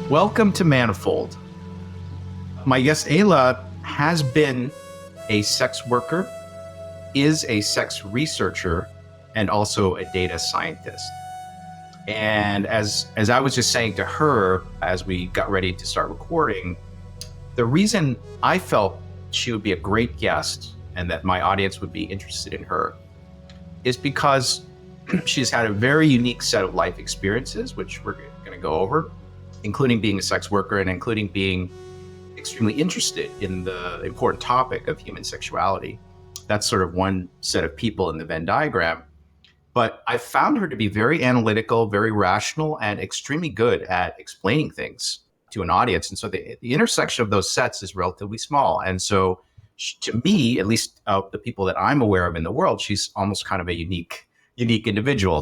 Welcome to Manifold. My guest Aella has been a sex worker, is a sex researcher, and also a data scientist. And as I was just saying to her as we got ready to start recording, the reason I felt she would be a great guest and that my audience would be interested in her is because she's had a very unique set of life experiences, which we're going to go over, including being a sex worker and including being extremely interested in the important topic of human sexuality. That's sort of one set of people in the Venn diagram. But I found her to be very analytical, very rational, and extremely good at explaining things to an audience. And so the intersection of those sets is relatively small. And so to me, at least the people that I'm aware of in the world, she's almost kind of a unique individual,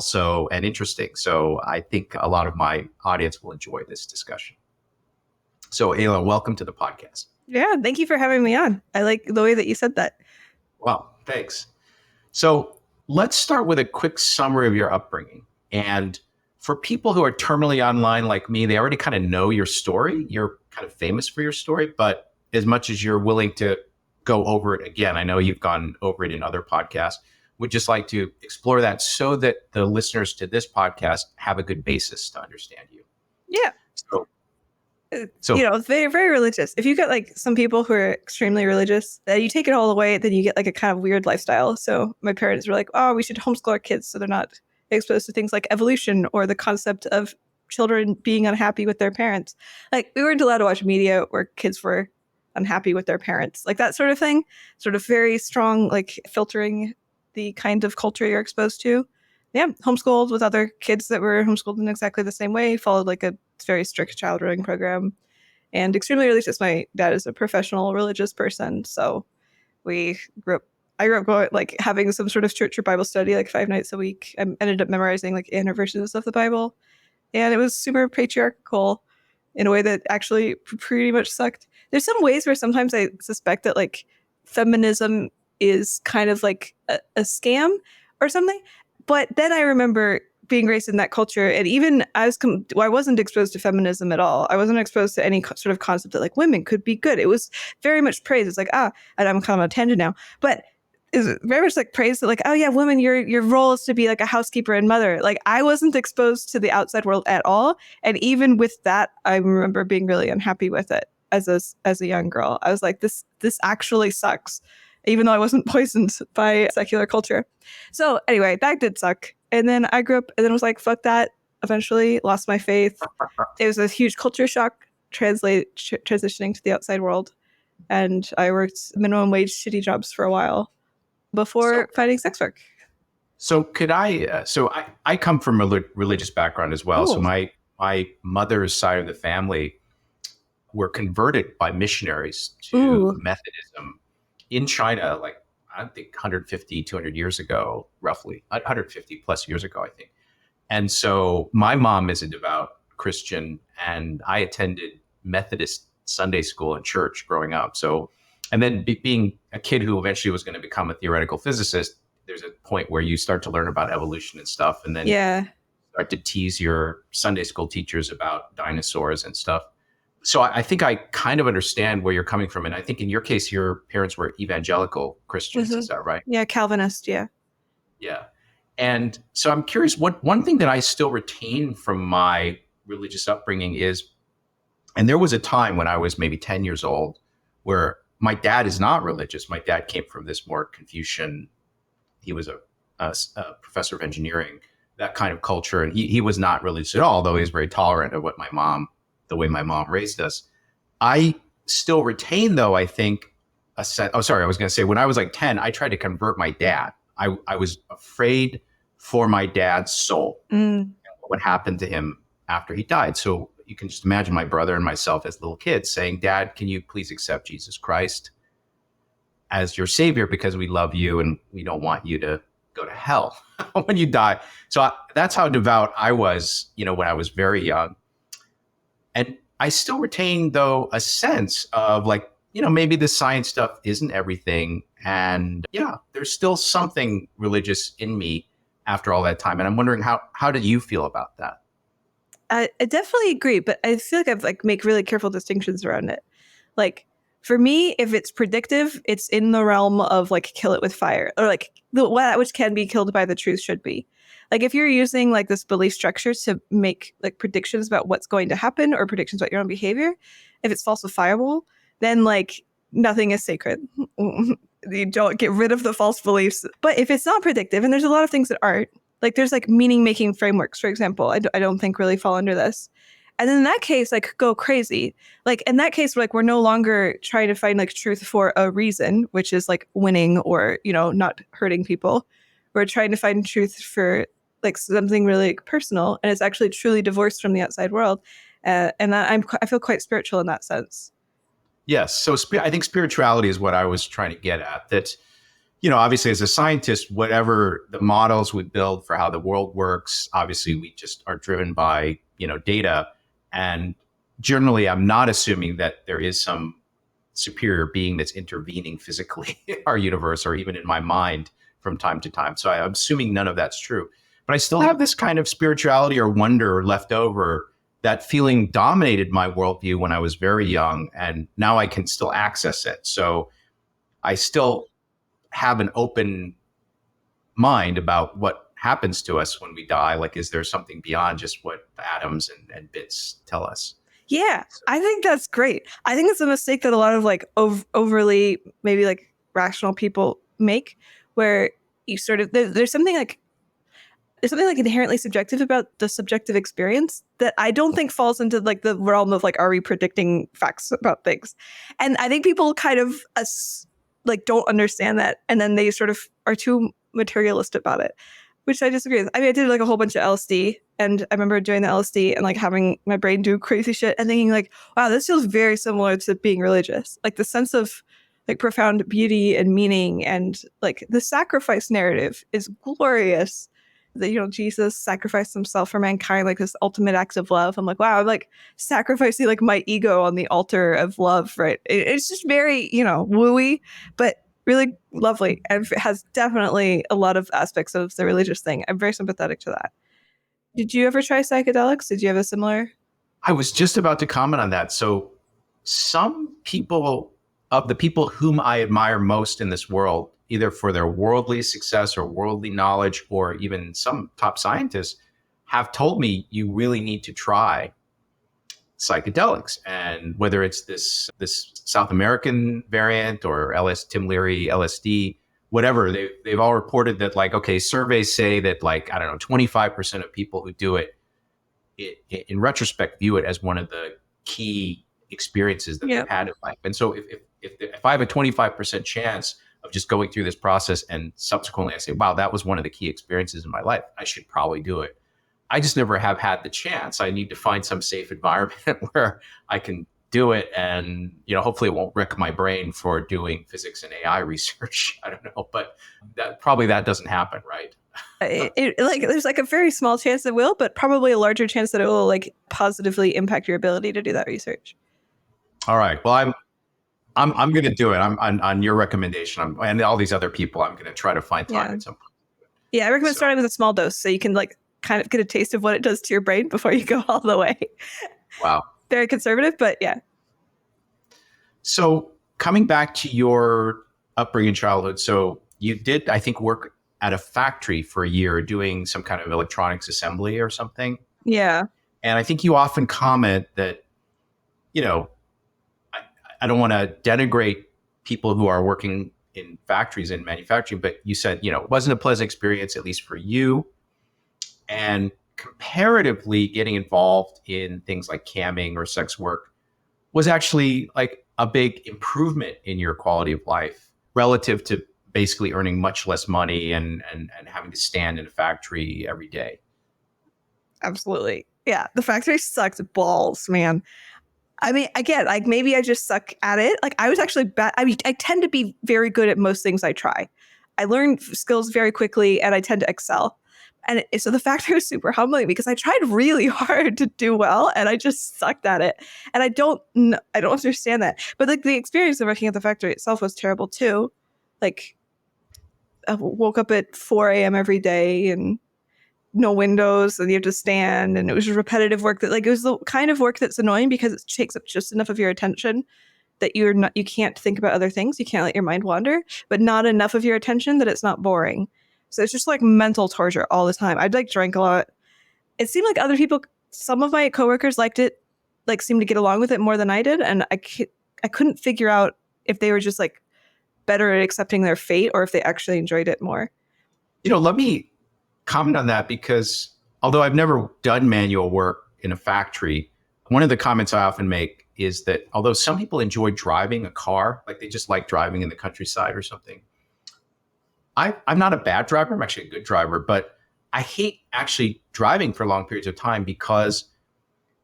and interesting. So I think a lot of my audience will enjoy this discussion. So Aella, welcome to the podcast. Yeah, thank you for having me on. I like the way that you said that. Wow, thanks. So let's start with a quick summary of your upbringing. And for people who are terminally online like me, they already kind of know your story. You're kind of famous for your story, but as much as you're willing to go over it again, I know you've gone over it in other podcasts, would just like to explore that so that the listeners to this podcast have a good basis to understand you. Yeah. So it's very, very religious. If you get like some people who are extremely religious, you take it all away, then you get like a kind of weird lifestyle. So my parents were like, oh, we should homeschool our kids so they're not exposed to things like evolution or the concept of children being unhappy with their parents. Like we weren't allowed to watch media where kids were unhappy with their parents, like that sort of thing. Sort of very strong, like filtering the kind of culture you're exposed to. Yeah, homeschooled with other kids that were homeschooled in exactly the same way, followed like a very strict child rearing program, and extremely religious. My dad is a professional religious person, so I grew up going, like having some sort of church or Bible study like 5 nights a week. I ended up memorizing like 800 verses of the Bible, and it was super patriarchal in a way that actually pretty much sucked. There's some ways where sometimes I suspect that like feminism is kind of like a scam or something. But then I remember being raised in that culture, and even I wasn't exposed to feminism at all. I wasn't exposed to any sort of concept that like women could be good. It was very much praised. It's like, and I'm kind of on a tangent now, but it's very much like praised that like, oh yeah, women, your role is to be like a housekeeper and mother. Like I wasn't exposed to the outside world at all. And even with that, I remember being really unhappy with it as a young girl. I was like, this actually sucks, even though I wasn't poisoned by secular culture. So anyway, that did suck. And then I grew up and then was like, fuck that. Eventually lost my faith. It was a huge culture shock transitioning to the outside world. And I worked minimum wage shitty jobs for a while before finding sex work. So I come from a religious background as well. Ooh. So my mother's side of the family were converted by missionaries to Methodism in China, like I think 150, 200 years ago, roughly 150 plus years ago, I think. And so my mom is a devout Christian, and I attended Methodist Sunday school and church growing up. So, and then being a kid who eventually was going to become a theoretical physicist, there's a point where you start to learn about evolution and stuff, and then start to tease your Sunday school teachers about dinosaurs and stuff. So I think I kind of understand where you're coming from. And I think in your case, your parents were evangelical Christians. Mm-hmm. Is that right? Yeah, Calvinist, yeah. Yeah. And so I'm curious, one thing that I still retain from my religious upbringing is, and there was a time when I was maybe 10 years old where my dad is not religious. My dad came from this more Confucian, he was a professor of engineering, that kind of culture. And he was not religious at all, though he was very tolerant of the way my mom raised us. I still retain, though, I think, a sense. Oh, sorry. I was going to say, when I was like 10, I tried to convert my dad. I was afraid for my dad's soul and what happened to him after he died. So you can just imagine my brother and myself as little kids saying, Dad, can you please accept Jesus Christ as your savior, because we love you and we don't want you to go to hell when you die. So that's how devout I was, when I was very young. And I still retain, though, a sense of like, maybe the science stuff isn't everything. And there's still something religious in me after all that time. And I'm wondering, how did you feel about that? I definitely agree, but I feel like I've like make really careful distinctions around it. Like for me, if it's predictive, it's in the realm of like kill it with fire, or like that which can be killed by the truth should be. Like if you're using like this belief structure to make like predictions about what's going to happen or predictions about your own behavior, if it's falsifiable, then like nothing is sacred. You don't get rid of the false beliefs. But if it's not predictive, and there's a lot of things that aren't, like there's like meaning making frameworks, for example, I don't think really fall under this. And then in that case, like go crazy. Like in that case, like we're no longer trying to find like truth for a reason, which is like winning or, you know, not hurting people. We're trying to find truth for like something really personal, and it's actually truly divorced from the outside world. And I feel quite spiritual in that sense. Yes. So I think spirituality is what I was trying to get at. That, you know, obviously as a scientist, whatever the models we build for how the world works, obviously we just are driven by, you know, data. And generally, I'm not assuming that there is some superior being that's intervening physically in our universe or even in my mind from time to time. So I'm assuming none of that's true. But I still have this kind of spirituality or wonder left over. That feeling dominated my worldview when I was very young, and now I can still access it. So I still have an open mind about what happens to us when we die. Like, is there something beyond just what the atoms and bits tell us? Yeah, I think that's great. I think it's a mistake that a lot of like overly maybe like rational people make, where you sort of there's something like inherently subjective about the subjective experience that I don't think falls into like the realm of like, are we predicting facts about things? And I think people kind of like don't understand that, and then they sort of are too materialist about it, which I disagree with. I mean, I did like a whole bunch of LSD, and I remember doing the LSD and like having my brain do crazy shit and thinking like, wow, this feels very similar to being religious. Like the sense of like profound beauty and meaning, and like the sacrifice narrative is glorious. That, you know, Jesus sacrificed himself for mankind, like this ultimate act of love. I'm like, wow, I'm like sacrificing like my ego on the altar of love, right? It's just very, you know, wooey, but really lovely, and it has definitely a lot of aspects of the religious thing. I'm very sympathetic to that. Did you ever try psychedelics? Did you have a similar? I was just about to comment on that. So some people, of the people whom I admire most in this world, either for their worldly success or worldly knowledge, or even some top scientists, have told me you really need to try psychedelics. And whether it's this South American variant or Tim Leary LSD, whatever, they've all reported that, like, okay, surveys say that, like, I don't know, 25% of people who do it, in retrospect, view it as one of the key experiences that they've had in life. And so if I have a 25% chance of just going through this process and subsequently I say, wow, that was one of the key experiences in my life, I should probably do it. I just never have had the chance. I need to find some safe environment where I can do it. And, you know, hopefully it won't wreck my brain for doing physics and AI research. I don't know, but that doesn't happen, right? Like there's like a very small chance it will, but probably a larger chance that it will like positively impact your ability to do that research. All right. Well, I'm going to do it. I'm on your recommendation. And all these other people, I'm going to try to find time at some point. Yeah, I recommend starting with a small dose so you can like kind of get a taste of what it does to your brain before you go all the way. Wow. Very conservative, but yeah. So coming back to your upbringing, childhood, so you did, I think, work at a factory for a year doing some kind of electronics assembly or something. Yeah. And I think you often comment that, you know, I don't want to denigrate people who are working in factories and manufacturing, but you said, you know, it wasn't a pleasant experience, at least for you. And comparatively, getting involved in things like camming or sex work was actually like a big improvement in your quality of life relative to basically earning much less money and having to stand in a factory every day. Absolutely. Yeah. The factory sucks balls, man. I mean, again, like maybe I just suck at it. Like I was actually bad. I mean, I tend to be very good at most things I try. I learn skills very quickly and I tend to excel. And so the factory was super humbling because I tried really hard to do well and I just sucked at it. And I don't understand that. But like the experience of working at the factory itself was terrible too. Like I woke up at 4 a.m. every day and no windows and you have to stand, and it was just repetitive work that, like, it was the kind of work that's annoying because it takes up just enough of your attention that you can't think about other things. You can't let your mind wander, but not enough of your attention that it's not boring. So it's just like mental torture all the time. I'd like drank a lot. It seemed like other people, some of my coworkers liked it, like seemed to get along with it more than I did. And I couldn't figure out if they were just like better at accepting their fate or if they actually enjoyed it more. Let me comment on that, because although I've never done manual work in a factory, one of the comments I often make is that although some people enjoy driving a car, like they just like driving in the countryside or something, I'm not a bad driver. I'm actually a good driver, but I hate actually driving for long periods of time because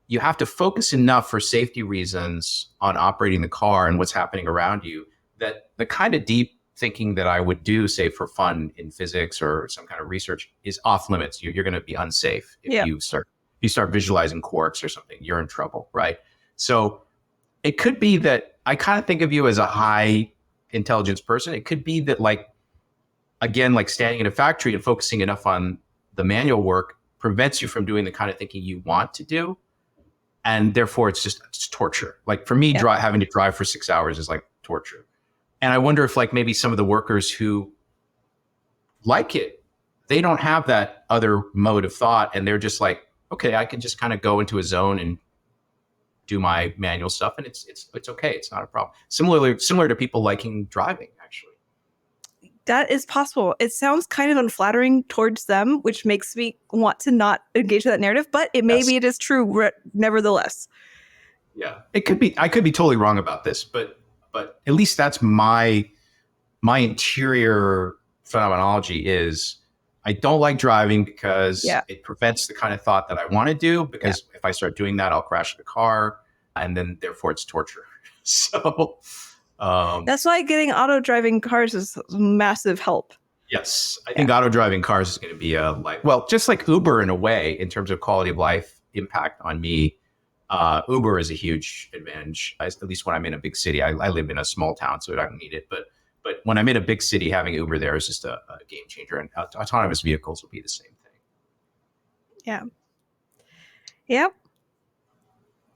you have to focus enough for safety reasons on operating the car and what's happening around you, that the kind of deep thinking that I would do, say, for fun in physics or some kind of research is off limits. You're going to be unsafe if you start visualizing quarks or something. You're in trouble, right? So it could be that I kind of think of you as a high intelligence person. It could be that, like, again, like standing in a factory and focusing enough on the manual work prevents you from doing the kind of thinking you want to do. And therefore it's torture. Like for me, having to drive for 6 hours is like torture. And I wonder if, like, maybe some of the workers who like it, they don't have that other mode of thought. And they're just like, okay, I can just kind of go into a zone and do my manual stuff. And it's okay. It's not a problem. Similar to people liking driving, actually. That is possible. It sounds kind of unflattering towards them, which makes me want to not engage with that narrative, but maybe it is true nevertheless. Yeah, it could be. I could be totally wrong about this, but at least that's my interior phenomenology is I don't like driving because it prevents the kind of thought that I want to do, because if I start doing that, I'll crash the car, and then therefore it's torture. So that's why getting auto driving cars is massive help. Yes, I think auto driving cars is going to be just like Uber in a way, in terms of quality of life impact on me. Uber is a huge advantage, at least when I'm in a big city. I live in a small town, so I don't need it. But when I'm in a big city, having Uber there is just a game changer. And autonomous vehicles will be the same thing. Yeah. Yep.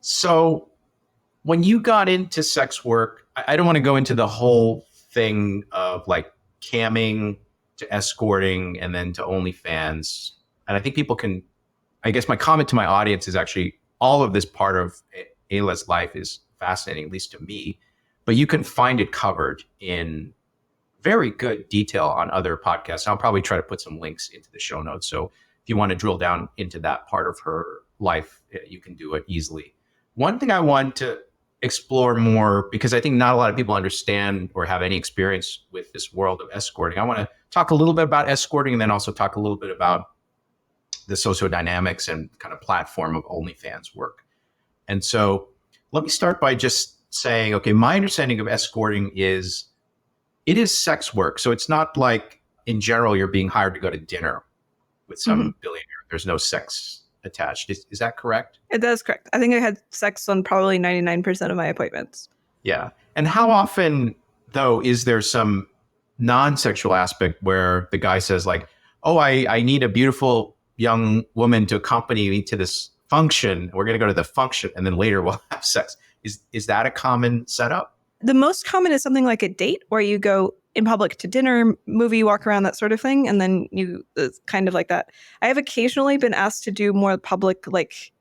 So when you got into sex work, I don't want to go into the whole thing of like camming to escorting and then to OnlyFans. And I think people can, I guess my comment to my audience is actually all of this part of Aella's life is fascinating, at least to me, but you can find it covered in very good detail on other podcasts. I'll probably try to put some links into the show notes. So if you want to drill down into that part of her life, you can do it easily. One thing I want to explore more, because I think not a lot of people understand or have any experience with this world of escorting. I want to talk a little bit about escorting and then also talk a little bit about the sociodynamics and kind of platform of OnlyFans work. And so let me start by just saying, okay, my understanding of escorting is it is sex work. So it's not like in general you're being hired to go to dinner with some billionaire. There's no sex attached. Is that correct? That is correct. I think I had sex on probably 99% of my appointments. Yeah. And how often, though, is there some non-sexual aspect where the guy says like, oh, I need a beautiful young woman to accompany me to this function. We're going to go to the function and then later we'll have sex. Is that a common setup? The most common is something like a date where you go in public to dinner, movie, walk around, that sort of thing. And then it's kind of like that. I have occasionally been asked to do more public, like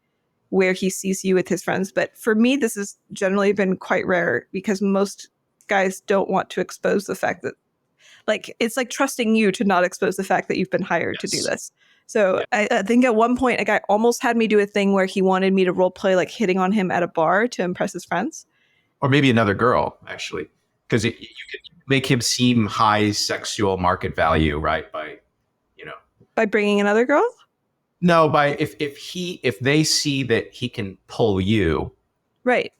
where he sees you with his friends. But for me, this has generally been quite rare because most guys don't want to expose the fact that, like, it's like trusting you to not expose the fact that you've been hired to do this. So I think at one point, a guy almost had me do a thing where he wanted me to role play like hitting on him at a bar to impress his friends. Or maybe another girl, actually, because you could make him seem high sexual market value, right? By bringing another girl? No, if they see that he can pull you, right,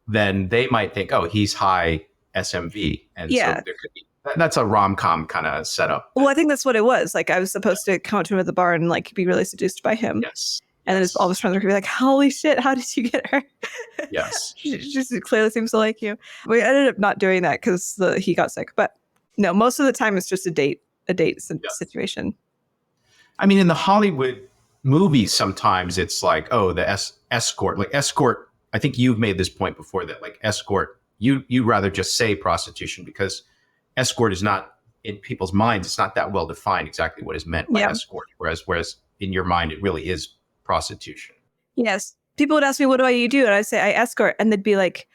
then they might think, oh, he's high SMV, and so there could be. That's a rom-com kind of setup. Well, I think that's what it was. Like, I was supposed to come up to him at the bar and like be really seduced by him. Yes. And then all of his friends were going to be like, holy shit, how did you get her? Yes. She just clearly seems to like you. We ended up not doing that because he got sick. But no, most of the time it's just a date situation. I mean, in the Hollywood movies, sometimes it's like, oh, the escort, like escort. I think you've made this point before that like escort, you rather just say prostitution because escort is not in people's minds. It's not that well defined exactly what is meant by escort. Whereas in your mind, it really is prostitution. Yes. People would ask me, what do you do? And I'd say I escort. And they'd be like,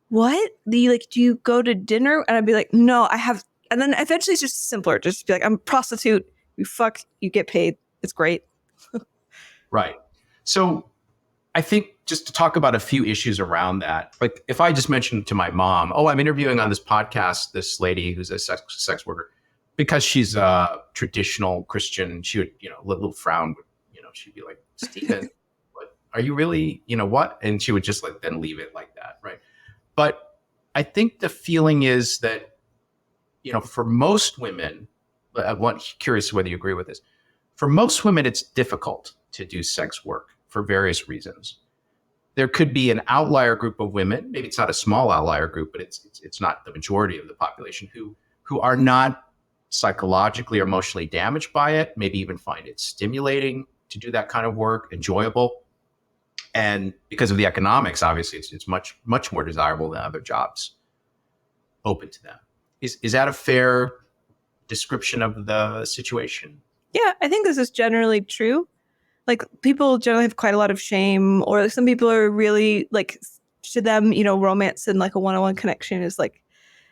what? Do you go to dinner? And I'd be like, no, I have. And then eventually it's just simpler. Just be like, I'm a prostitute. You fuck, you get paid. It's great. Right. So I think just to talk about a few issues around that, like if I just mentioned to my mom, oh, I'm interviewing on this podcast, this lady who's a sex worker, because she's a traditional Christian, she would, a little frown, she'd be like, Stephen, what, are you really, what? And she would just then leave it like that. Right. But I think the feeling is that, for most women, I'm curious whether you agree with this. For most women, it's difficult to do sex work for various reasons. There could be an outlier group of women, maybe it's not a small outlier group, but it's not the majority of the population who are not psychologically or emotionally damaged by it, maybe even find it stimulating to do that kind of work, enjoyable. And because of the economics, obviously, it's much, much more desirable than other jobs open to them. Is that a fair description of the situation? Yeah, I think this is generally true. Like people generally have quite a lot of shame, or some people are really like, to them, romance and like a one-on-one connection is like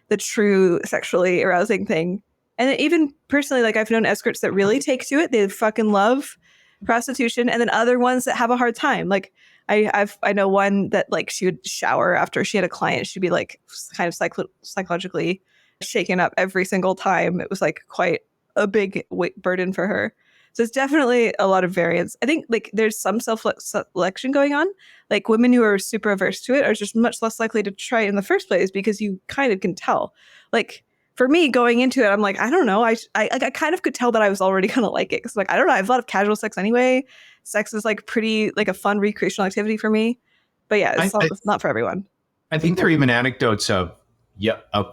the true sexually arousing thing. And even personally, like I've known escorts that really take to it. They fucking love prostitution, and then other ones that have a hard time. Like I know one that like she would shower after she had a client. She'd be like kind of psychologically shaken up every single time. It was like quite a big burden for her. So it's definitely a lot of variance. I think like there's some self-selection going on. Like women who are super averse to it are just much less likely to try it in the first place because you kind of can tell. Like for me going into it, I'm like, I don't know. I kind of could tell that I was already going to like it. Cause like, I don't know. I have a lot of casual sex anyway. Sex is like pretty like a fun recreational activity for me. But yeah, it's not for everyone. I think there are even anecdotes of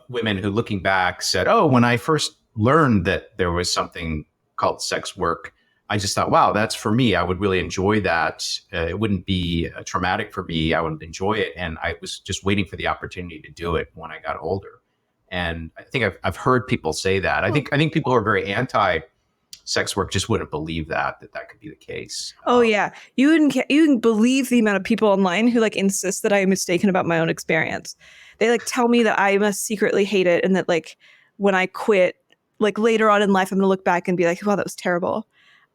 women who looking back said, oh, when I first learned that there was something called sex work, I just thought, wow, that's for me. I would really enjoy that. It wouldn't be traumatic for me. I would enjoy it. And I was just waiting for the opportunity to do it when I got older. And I think I've heard people say that. I think people who are very anti-sex work just wouldn't believe that could be the case. Oh yeah, you wouldn't believe the amount of people online who like insist that I am mistaken about my own experience. They like tell me that I must secretly hate it, and that like when I quit, like later on in life, I'm gonna look back and be like, wow, that was terrible.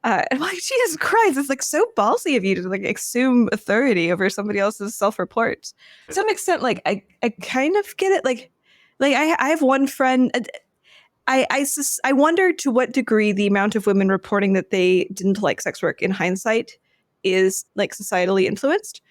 And I'm like, Jesus Christ, it's like so ballsy of you to like assume authority over somebody else's self-report. To some extent, like I kind of get it. Like I have one friend. I wonder to what degree the amount of women reporting that they didn't like sex work in hindsight is like societally influenced.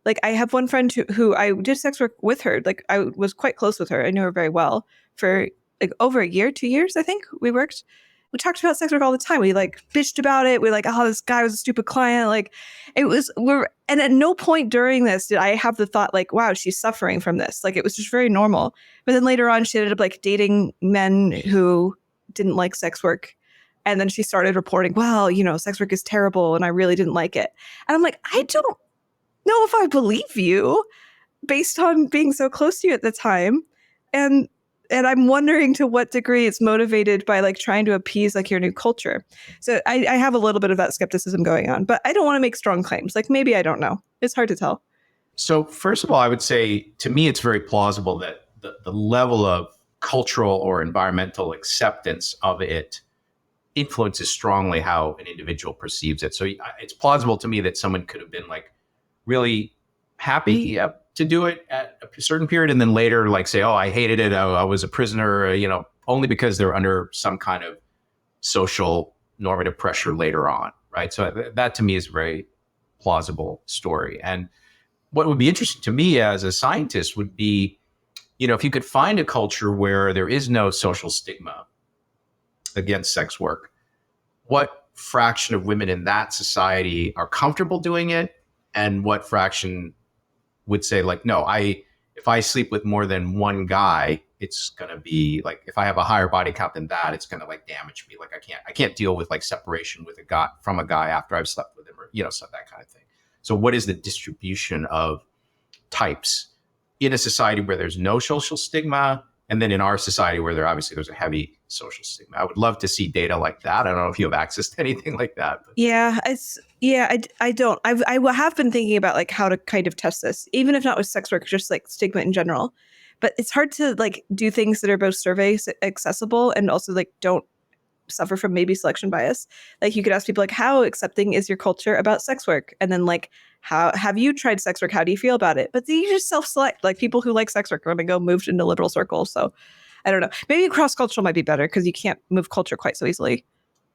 Like I have one friend who I did sex work with her. Like I was quite close with her. I knew her very well for like over a year, 2 years, I think we worked. We talked about sex work all the time. We like bitched about it. We like, oh, this guy was a stupid client. Like and at no point during this did I have the thought like, wow, she's suffering from this. Like it was just very normal. But then later on, she ended up like dating men who didn't like sex work. And then she started reporting, well, sex work is terrible and I really didn't like it. And I'm like, I don't know if I believe you based on being so close to you at the time. And I'm wondering to what degree it's motivated by like trying to appease like your new culture. So I have a little bit of that skepticism going on, but I don't want to make strong claims. Like maybe I don't know. It's hard to tell. So first of all, I would say to me, it's very plausible that the level of cultural or environmental acceptance of it influences strongly how an individual perceives it. So it's plausible to me that someone could have been like really happy to do it at a certain period, and then later like say, oh, I hated it. I was a prisoner, only because they're under some kind of social normative pressure later on. Right. So that to me is a very plausible story. And what would be interesting to me as a scientist would be, if you could find a culture where there is no social stigma against sex work, what fraction of women in that society are comfortable doing it, and what fraction would say like, no, if I sleep with more than one guy, it's going to be like, if I have a higher body count than that, it's going to like damage me. Like I can't deal with like separation with a guy after I've slept with him, or, so that kind of thing. So what is the distribution of types in a society where there's no social stigma, and then in our society where there's a heavy social stigma? I would love to see data like that. I don't know if you have access to anything like that. But. I don't. I have been thinking about like how to kind of test this, even if not with sex work, just like stigma in general. But it's hard to like do things that are both survey accessible and also like don't suffer from maybe selection bias. Like you could ask people like, how accepting is your culture about sex work? And then like, how have you tried sex work? How do you feel about it? But then you just self-select. Like people who like sex work are going to go moved into liberal circles. So I don't know. Maybe cross-cultural might be better because you can't move culture quite so easily.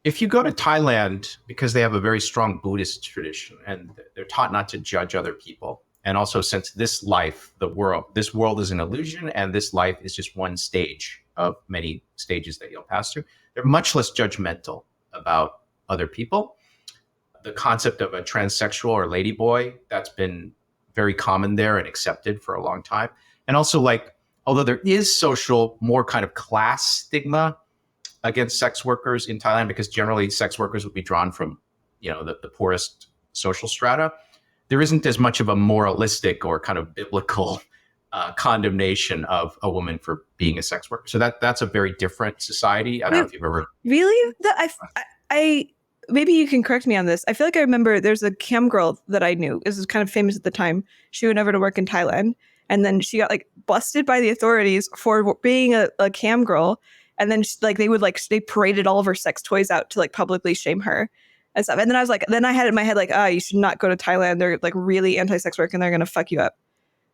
If you go to Thailand, because they have a very strong Buddhist tradition and they're taught not to judge other people. And also, since this world is an illusion, and this life is just one stage of many stages that you'll pass through, they're much less judgmental about other people. The concept of a transsexual or ladyboy, that's been very common there and accepted for a long time. And also, like, although there is social, more kind of class stigma against sex workers in Thailand, because generally sex workers would be drawn from, the poorest social strata, there isn't as much of a moralistic or kind of biblical condemnation of a woman for being a sex worker. So that's a very different society. I don't know if you've ever really. I maybe you can correct me on this. I feel like I remember there's a cam girl that I knew. This was kind of famous at the time. She went over to work in Thailand, and then she got like busted by the authorities for being a cam girl. And then they paraded all of her sex toys out to like publicly shame her and stuff. And then I had it in my head like, you should not go to Thailand. They're like really anti-sex work and they're going to fuck you up.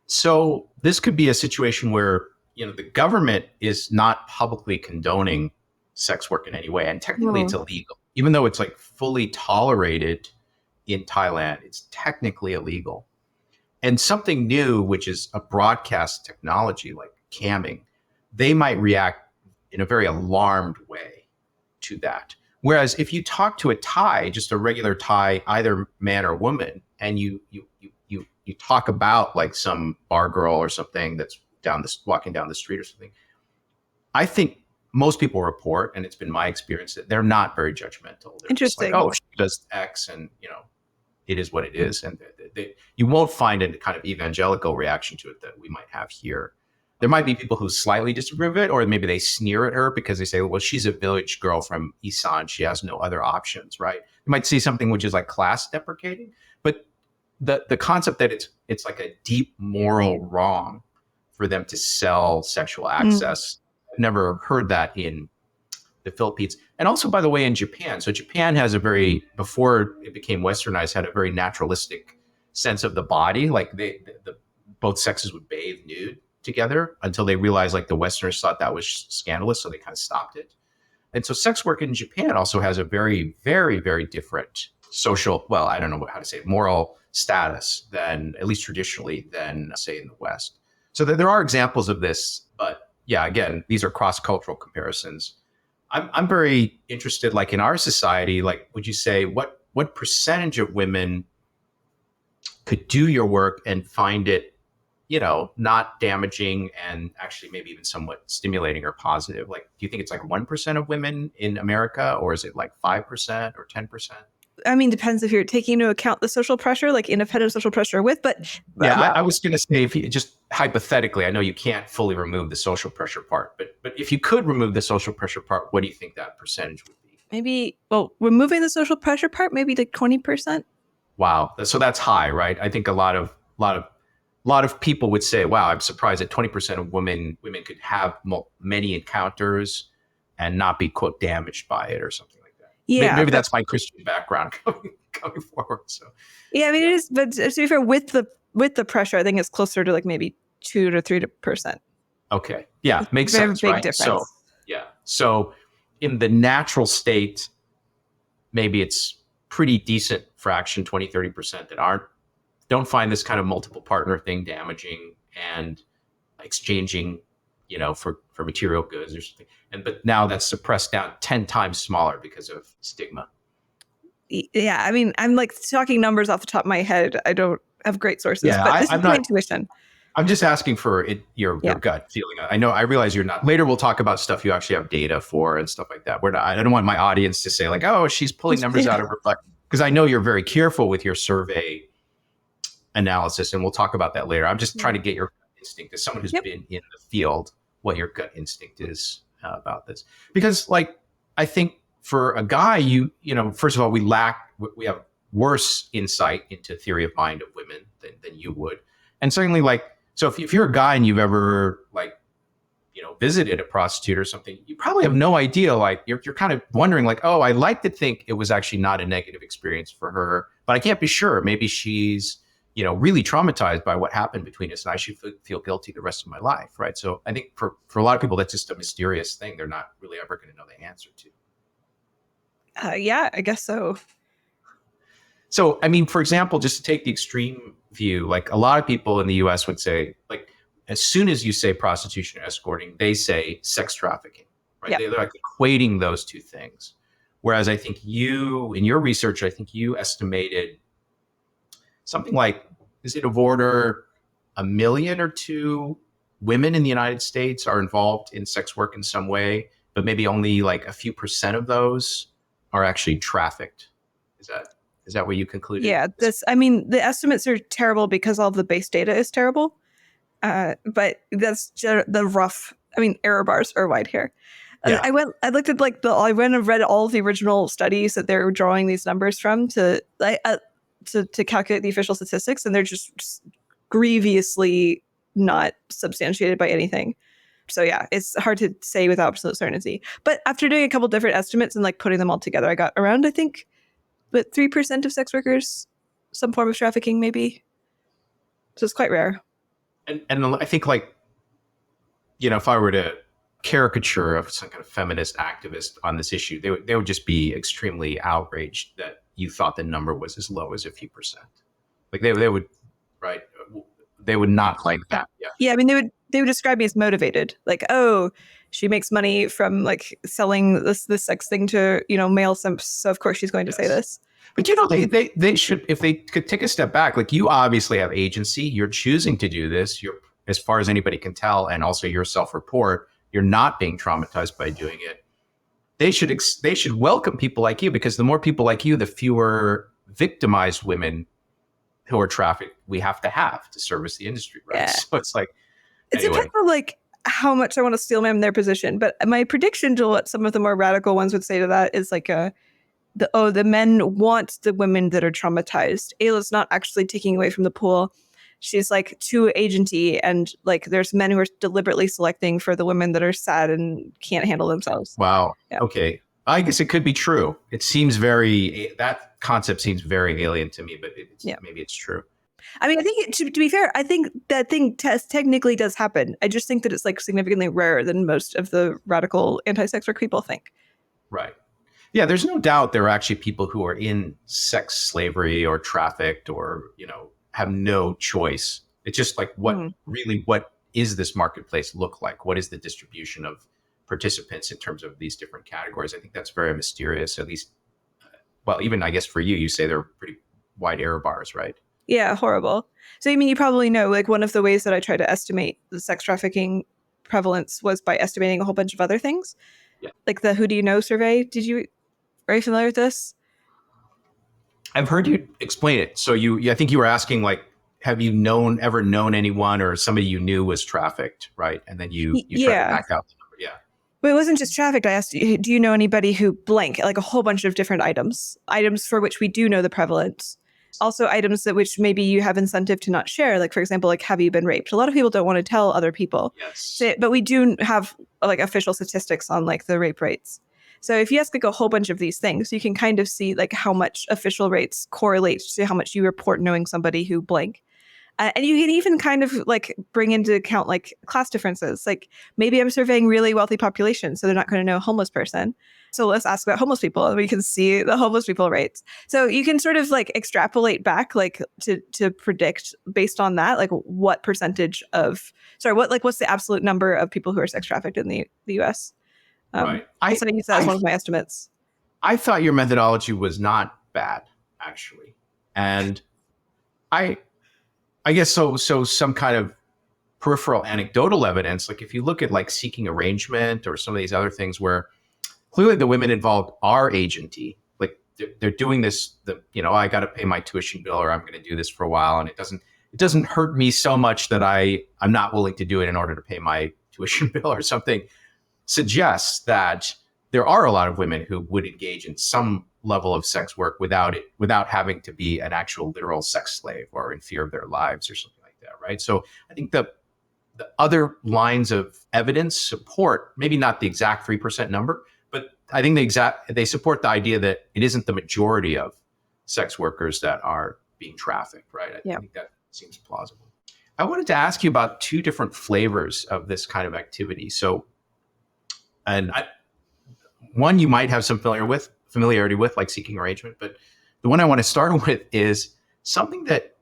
So this could be a situation where, the government is not publicly condoning sex work in any way. And technically it's illegal, even though it's like fully tolerated in Thailand, it's technically illegal. And something new, which is a broadcast technology like camming, they might react in a very alarmed way to that. Whereas if you talk to a Thai, just a regular Thai, either man or woman, and you talk about like some bar girl or something that's walking down the street or something, I think most people report, and it's been my experience, that they're not very judgmental. They're Interesting. Just like, she does X, and it is what it is, and you won't find a kind of evangelical reaction to it that we might have here. There might be people who slightly disapprove of it, or maybe they sneer at her because they say, well, she's a village girl from Isan. She has no other options, right? You might see something which is like class deprecating, but the concept that it's like a deep moral wrong for them to sell sexual access. I've never heard that in the Philippines. And also, by the way, in Japan. So Japan has before it became westernized, had a very naturalistic sense of the body. Like both sexes would bathe nude together until they realized like the Westerners thought that was scandalous. So they kind of stopped it. And so sex work in Japan also has a very, very, very different social, well, I don't know how to say it, moral status than, at least traditionally, than say in the West. So there are examples of this, but yeah, again, these are cross-cultural comparisons. I'm very interested, like in our society, like, would you say what percentage of women could do your work and find it, not damaging and actually maybe even somewhat stimulating or positive? Like, do you think it's like 1% of women in America, or is it like 5% or 10%? I mean, depends if you're taking into account the social pressure, like independent social pressure I was going to say, if you just hypothetically, I know you can't fully remove the social pressure part, but if you could remove the social pressure part, what do you think that percentage would be? Maybe, removing the social pressure part, maybe like 20%. Wow. So that's high, right? I think a lot of people would say, wow, I'm surprised that 20% of women could have many encounters and not be, quote, damaged by it or something like that. Yeah. Maybe that's my Christian background coming forward. So yeah, I mean, it is, but to be fair, with the pressure, I think it's closer to like maybe 2 to 3%. Okay. Yeah. Makes sense. Big right? Difference. So yeah. So in the natural state, maybe it's pretty decent fraction, 20, 30% that don't find this kind of multiple partner thing damaging and exchanging, for material goods or something. But now that's suppressed down 10 times smaller because of stigma. Yeah, I mean, I'm like talking numbers off the top of my head. I don't have great sources, but this is my intuition. I'm just asking for your gut feeling. I realize you're not. Later, we'll talk about stuff you actually have data for and stuff like that. I don't want my audience to say like, oh, she's pulling numbers out of her butt, because I know you're very careful with your survey analysis, and we'll talk about that later. I'm just trying to get your instinct as someone who's been in the field, what your gut instinct is about this. Because like, I think for a guy, you know, first of all, we have worse insight into theory of mind of women than you would. And certainly like, so if you're a guy and you've ever like, you know, visited a prostitute or something, you probably have no idea. Like you're kind of wondering like, oh, I like to think it was actually not a negative experience for her, but I can't be sure. Maybe she's, you know, really traumatized by what happened between us, and I should feel guilty the rest of my life, right? So I think for a lot of people, that's just a mysterious thing. They're not really ever going to know the answer to. Yeah, I guess so. So, I mean, for example, just to take the extreme view, like a lot of people in the US would say, like, as soon as you say prostitution or escorting, they say sex trafficking, right? Yeah. They're like equating those two things. Whereas I think in your research, I think you estimated something like, is it of order 1 million or 2 women in the United States are involved in sex work in some way, but maybe only like a few % of those are actually trafficked. Is that what you concluded? Yeah, the estimates are terrible because all the base data is terrible. But that's the rough, error bars are wide here. Yeah. I looked at I went and read all of the original studies that they're drawing these numbers from to calculate the official statistics, and they're just grievously not substantiated by anything. So yeah, it's hard to say with absolute certainty. But after doing a couple different estimates and like putting them all together, I got around, I think, 3% of sex workers, some form of trafficking, maybe. So it's quite rare. And I think, like, you know, if I were to caricature of some kind of feminist activist on this issue, they would just be extremely outraged that you thought the number was as low as a few %. Like they would, right? They would not like that. Yeah. Yeah, they would describe me as motivated. Like, oh, she makes money from like selling this sex thing to, you know, male simps, so of course she's going to say this. But, you know, they should, if they could take a step back, like you obviously have agency, you're choosing to do this, you're, as far as anybody can tell, and also your self-report, you're not being traumatized by doing it. They should welcome people like you, because the more people like you, the fewer victimized women who are trafficked we have to service the industry, right? Yeah. So it's like, it depends on like how much I want to steel man their position. But my prediction to what some of the more radical ones would say to that is like the men want the women that are traumatized. Aella's not actually taking away from the pool. She's like too agenty, and like there's men who are deliberately selecting for the women that are sad and can't handle themselves. Wow. Yeah. Okay. I guess it could be true. It seems that concept seems very alien to me, but maybe it's true. I mean, I think to be fair, I think that thing technically does happen. I just think that it's like significantly rarer than most of the radical anti-sex work people think. Right. Yeah, there's no doubt there are actually people who are in sex slavery or trafficked or, you know, have no choice. It's just like what is this marketplace look like? What is the distribution of participants in terms of these different categories? I think that's very mysterious, at least. Well, even I guess for you say there are pretty wide error bars, right? Yeah, horrible. So, I mean, you probably know, like, one of the ways that I try to estimate the sex trafficking prevalence was by estimating a whole bunch of other things. Yeah. Like the Who Do You Know survey. Are you familiar with this? I've heard you explain it. So I think you were asking, like, have you ever known anyone or somebody you knew was trafficked, right? And then you tried to back out the number. Yeah. But it wasn't just trafficked. I asked, do you know anybody who blank, like a whole bunch of different items for which we do know the prevalence. Also items that which maybe you have incentive to not share. Like, for example, like, have you been raped? A lot of people don't want to tell other people. Yes. But we do have like official statistics on like the rape rates. So if you ask like a whole bunch of these things, you can kind of see like how much official rates correlate to how much you report knowing somebody who blank. And you can even kind of like bring into account like class differences. Like maybe I'm surveying really wealthy populations, so they're not going to know a homeless person. So let's ask about homeless people, and we can see the homeless people rates. So you can sort of like extrapolate back, like to predict based on that, like what percentage of what's the absolute number of people who are sex trafficked in the U.S. Right. I use that as one of my estimates. I thought your methodology was not bad, actually, and I guess so some kind of peripheral anecdotal evidence, like if you look at like Seeking Arrangement or some of these other things where clearly the women involved are agenty, like they're doing this, I got to pay my tuition bill or I'm going to do this for a while. And it doesn't hurt me so much that I'm not willing to do it in order to pay my tuition bill or something, suggests that there are a lot of women who would engage in some level of sex work without having to be an actual literal sex slave or in fear of their lives or something like that, right? So I think the other lines of evidence support, maybe not the exact 3% number, but I think they support the idea that it isn't the majority of sex workers that are being trafficked, right? I think that seems plausible. I wanted to ask you about two different flavors of this kind of activity. So, one you might have some familiarity with, like Seeking Arrangement, but the one I want to start with is something that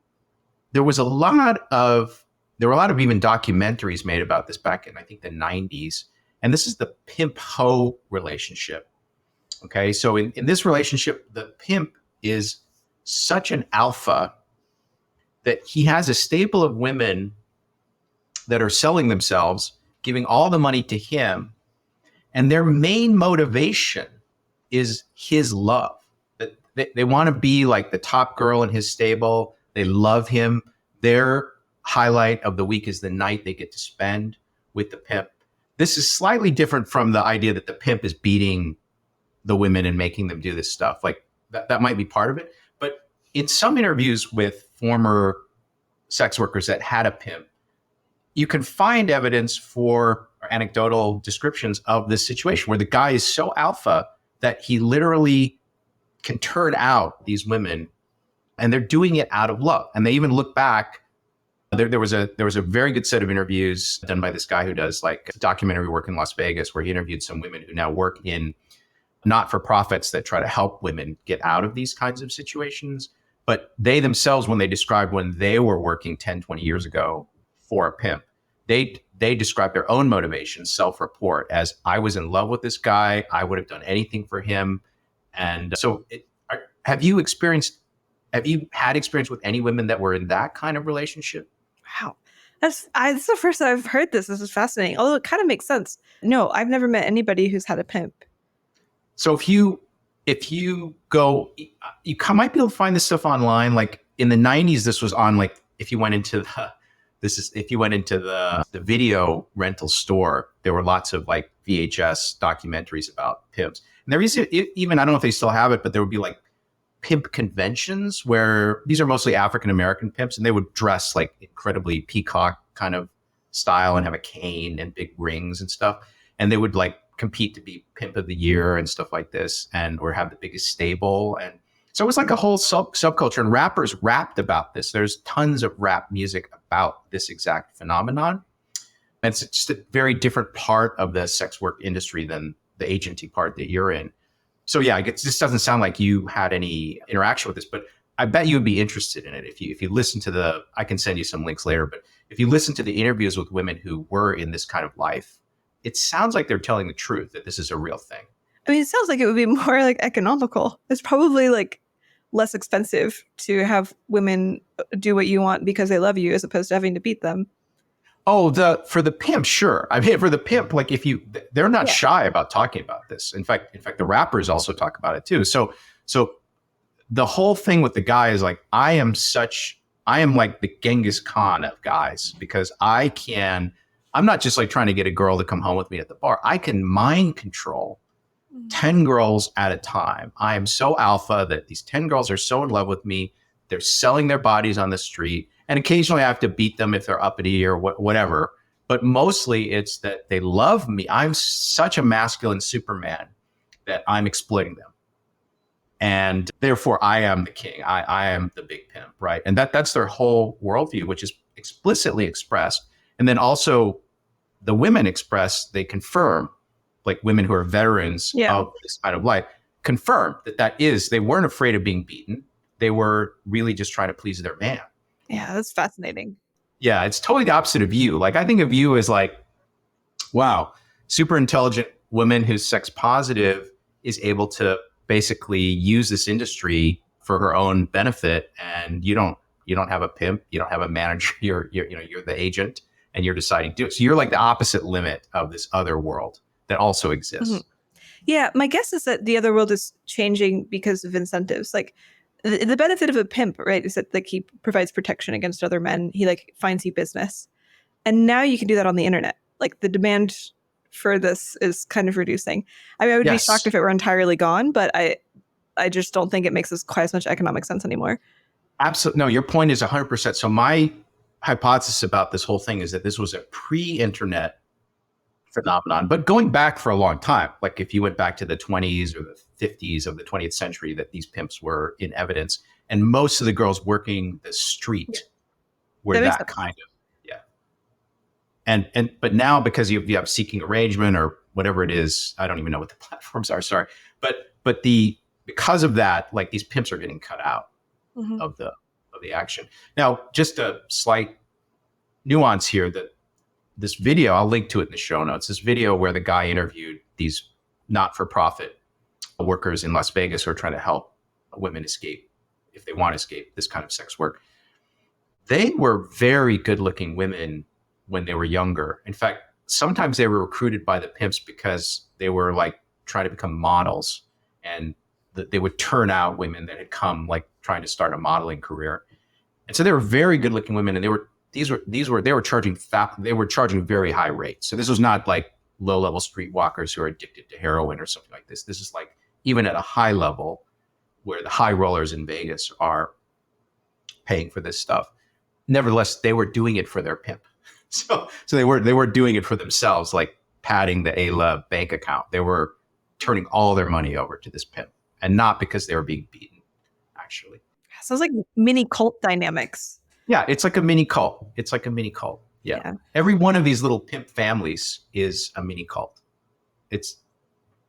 there were a lot of even documentaries made about this back in, I think, the 90s. And this is the pimp-hoe relationship. Okay, so in this relationship, the pimp is such an alpha that he has a stable of women that are selling themselves, giving all the money to him, and their main motivation is his love. They want to be like the top girl in his stable. They love him. Their highlight of the week is the night they get to spend with the pimp. This is slightly different from the idea that the pimp is beating the women and making them do this stuff. Like that might be part of it. But in some interviews with former sex workers that had a pimp, you can find evidence for anecdotal descriptions of this situation where the guy is so alpha that he literally can turn out these women, and they're doing it out of love. And they even look back. There was a very good set of interviews done by this guy who does like documentary work in Las Vegas, where he interviewed some women who now work in not-for-profits that try to help women get out of these kinds of situations. But they themselves, when they described when they were working 10, 20 years ago for a pimp, they described their own motivation, self-report, as I was in love with this guy. I would have done anything for him. And so have you had experience with any women that were in that kind of relationship? Wow. This is the first time I've heard this. This is fascinating. Although it kind of makes sense. No, I've never met anybody who's had a pimp. So if you go, you might be able to find this stuff online. Like in the 90s, this was on, like, if you went into the video rental store, there were lots of like VHS documentaries about pimps. And there is even, I don't know if they still have it, but there would be like pimp conventions where these are mostly African-American pimps, and they would dress like incredibly peacock kind of style and have a cane and big rings and stuff. And they would like compete to be pimp of the year and stuff like this, or have the biggest stable. And so it was like a whole subculture, and rappers rapped about this. There's tons of rap music about this exact phenomenon. And it's just a very different part of the sex work industry than the agency part that you're in. So yeah, this doesn't sound like you had any interaction with this, but I bet you would be interested in it if you listen to I can send you some links later, but if you listen to the interviews with women who were in this kind of life, it sounds like they're telling the truth, that this is a real thing. I mean, it sounds like it would be more like economical. It's probably like less expensive to have women do what you want because they love you, as opposed to having to beat them. Oh, for the pimp, sure. I mean, for the pimp, like they're not shy about talking about this. In fact, the rappers also talk about it too. So the whole thing with the guy is like, I am like the Genghis Khan of guys, because I'm not just like trying to get a girl to come home with me at the bar. I can mind control 10 girls at a time. I am so alpha that these 10 girls are so in love with me. They're selling their bodies on the street. And occasionally I have to beat them if they're uppity or whatever. But mostly it's that they love me. I'm such a masculine Superman that I'm exploiting them. And therefore I am the king. I am the big pimp, right? And that's their whole worldview, which is explicitly expressed. And then also the women they confirm, like women who are veterans of this kind of life, confirm that they weren't afraid of being beaten. They were really just trying to please their man. Yeah, that's fascinating. Yeah, it's totally the opposite of you. Like, I think of you as like, wow, super intelligent woman who's sex positive is able to basically use this industry for her own benefit. And you don't have a pimp, you don't have a manager, you're the agent, and you're deciding to do it. So you're like the opposite limit of this other world that also exists. Yeah, my guess is that the other world is changing because of incentives. Like the benefit of a pimp, right, is that like he provides protection against other men. He like finds you business. And now you can do that on the internet. Like the demand for this is kind of reducing. I mean, I would be shocked if it were entirely gone, but I just don't think it makes quite as much economic sense anymore. Absolutely. No, your point is 100%. So my hypothesis about this whole thing is that this was a pre-internet phenomenon, but going back for a long time. Like if you went back to the 20s or the 50s of the 20th century, that these pimps were in evidence, and most of the girls working the street were that kind of, but now because you have seeking arrangement or whatever it is, I don't even know what the platforms are. Sorry, but because of that, like these pimps are getting cut out of the action. Now, just a slight nuance here that this video, I'll link to it in the show notes. This video where the guy interviewed these not-for-profit workers in Las Vegas who are trying to help women escape, if they want to escape this kind of sex work. They were very good-looking women when they were younger. In fact, sometimes they were recruited by the pimps because they were like trying to become models, and they would turn out women that had come like trying to start a modeling career. And so they were very good looking women, and they were charging very high rates. So this was not like low level streetwalkers who are addicted to heroin or something like this. This is like even at a high level where the high rollers in Vegas are paying for this stuff. Nevertheless, they were doing it for their pimp. So they were doing it for themselves, like padding the Aella bank account. They were turning all their money over to this pimp, and not because they were being beaten, actually. Sounds like mini cult dynamics. Yeah, it's like a mini cult. Yeah. Every one of these little pimp families is a mini cult. It's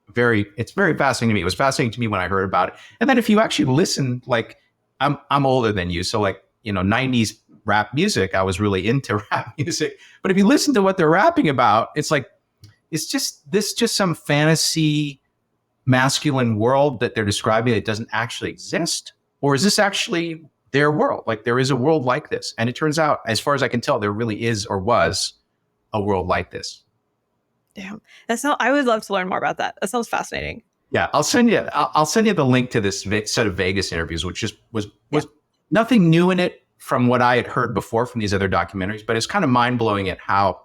very fascinating to me. It was fascinating to me when I heard about it. And then if you actually listen, like I'm older than you, so like, 90s rap music, I was really into rap music. But if you listen to what they're rapping about, it's like, it's just some fantasy masculine world that they're describing that doesn't actually exist? Or is this actually their world? Like there is a world like this. And it turns out, as far as I can tell, there really is or was a world like this. Damn. I would love to learn more about that. That sounds fascinating. Yeah, I'll send you the link to this set of Vegas interviews, which just was nothing new in it from what I had heard before from these other documentaries, but it's kind of mind-blowing at how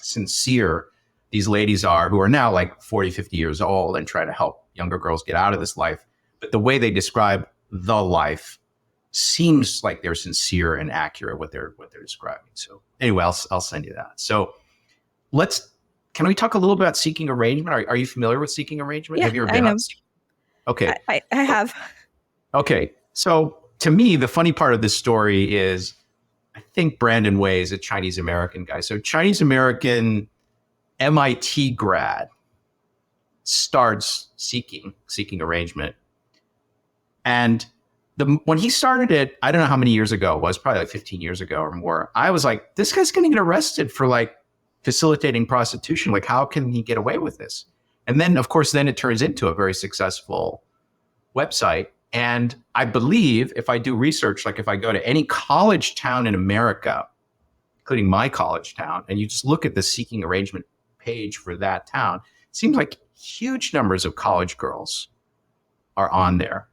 sincere these ladies are, who are now like 40, 50 years old and try to help younger girls get out of this life. But the way they describe the life seems like they're sincere and accurate what they're describing. So anyway, I'll send you that. So can we talk a little bit about seeking arrangement? Are you familiar with seeking arrangement? Yeah, have you ever been on? Okay. I have. Okay. So to me, the funny part of this story is, I think Brandon Way is a Chinese American guy. So Chinese American MIT grad starts seeking arrangement. And when he started it, I don't know how many years ago it was, probably like 15 years ago or more. I was like, this guy's going to get arrested for like facilitating prostitution. Like, how can he get away with this? And then, of course, it turns into a very successful website. And I believe if I do research, like if I go to any college town in America, including my college town, and you just look at the seeking arrangement page for that town, it seems like huge numbers of college girls are on there.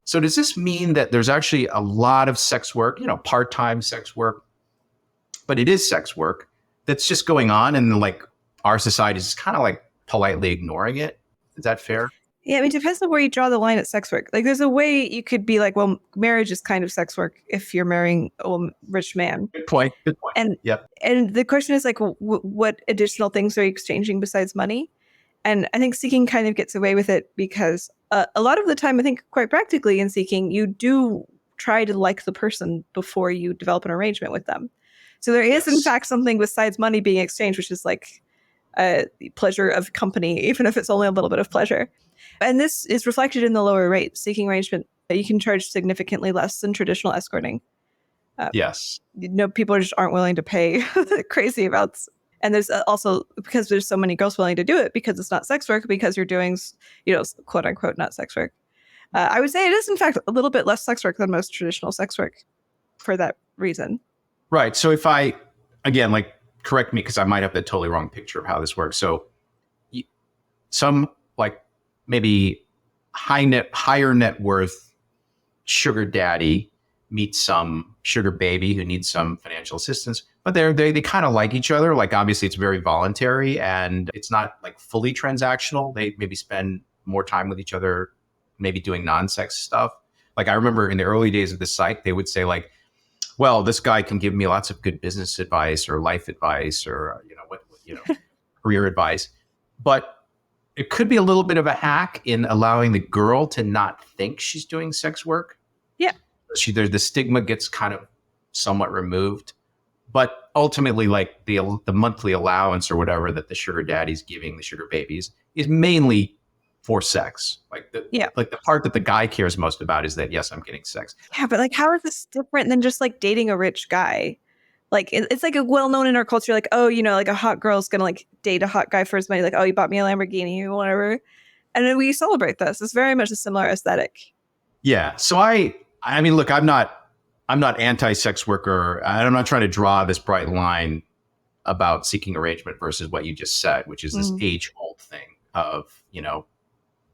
So does this mean that there's actually a lot of sex work, part-time sex work, but it is sex work that's just going on, and like our society is kind of like politely ignoring it? Is that fair? Yeah, I mean, it depends on where you draw the line at sex work. Like, there's a way you could be like, well, marriage is kind of sex work if you're marrying a rich man. Good point. And the question is like, what additional things are you exchanging besides money? And I think seeking kind of gets away with it because a lot of the time, I think quite practically in seeking, you do try to like the person before you develop an arrangement with them. So there is, in fact, something besides money being exchanged, which is like pleasure of company, even if it's only a little bit of pleasure. And this is reflected in the lower rate. Seeking arrangement, you can charge significantly less than traditional escorting. Yes. People just aren't willing to pay crazy amounts. And there's also, because there's so many girls willing to do it, because it's not sex work, because you're doing, quote unquote, not sex work. I would say it is, in fact, a little bit less sex work than most traditional sex work for that reason. Right. So if I, again, like correct me because I might have the totally wrong picture of how this works. So some like maybe higher net worth sugar daddy meets some sugar baby who needs some financial assistance, but they kind of like each other. Like obviously it's very voluntary and it's not like fully transactional. They maybe spend more time with each other, maybe doing non-sex stuff. Like I remember in the early days of the site, they would say like, well, this guy can give me lots of good business advice or life advice or, career advice. But it could be a little bit of a hack in allowing the girl to not think she's doing sex work. Yeah. The stigma gets kind of somewhat removed. But ultimately, like the monthly allowance or whatever that the sugar daddy's giving the sugar babies is mainly for sex. Like the part that the guy cares most about is that, yes, I'm getting sex. Yeah, but like, how is this different than just like dating a rich guy? Like, it's like a well-known in our culture, like, oh, like a hot girl's gonna like date a hot guy for his money. Like, oh, you bought me a Lamborghini or whatever. And then we celebrate this. It's very much a similar aesthetic. Yeah. So I mean, look, I'm not anti-sex worker. I'm not trying to draw this bright line about seeking arrangement versus what you just said, which is this age-old thing of,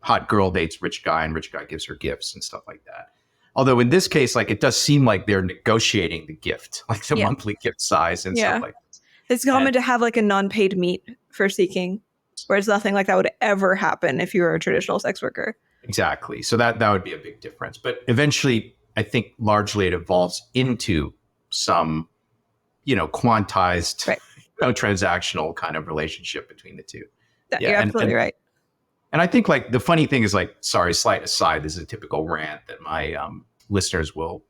hot girl dates rich guy and rich guy gives her gifts and stuff like that. Although in this case, like it does seem like they're negotiating the gift, like the monthly gift size and stuff like that. It's common to have like a non-paid meet for seeking, whereas nothing like that would ever happen if you were a traditional sex worker. Exactly. So that would be a big difference. But eventually, I think largely it evolves into some, quantized, transactional kind of relationship between the two. You're absolutely right. And I think like the funny thing is like, sorry, slight aside, this is a typical rant that my listeners will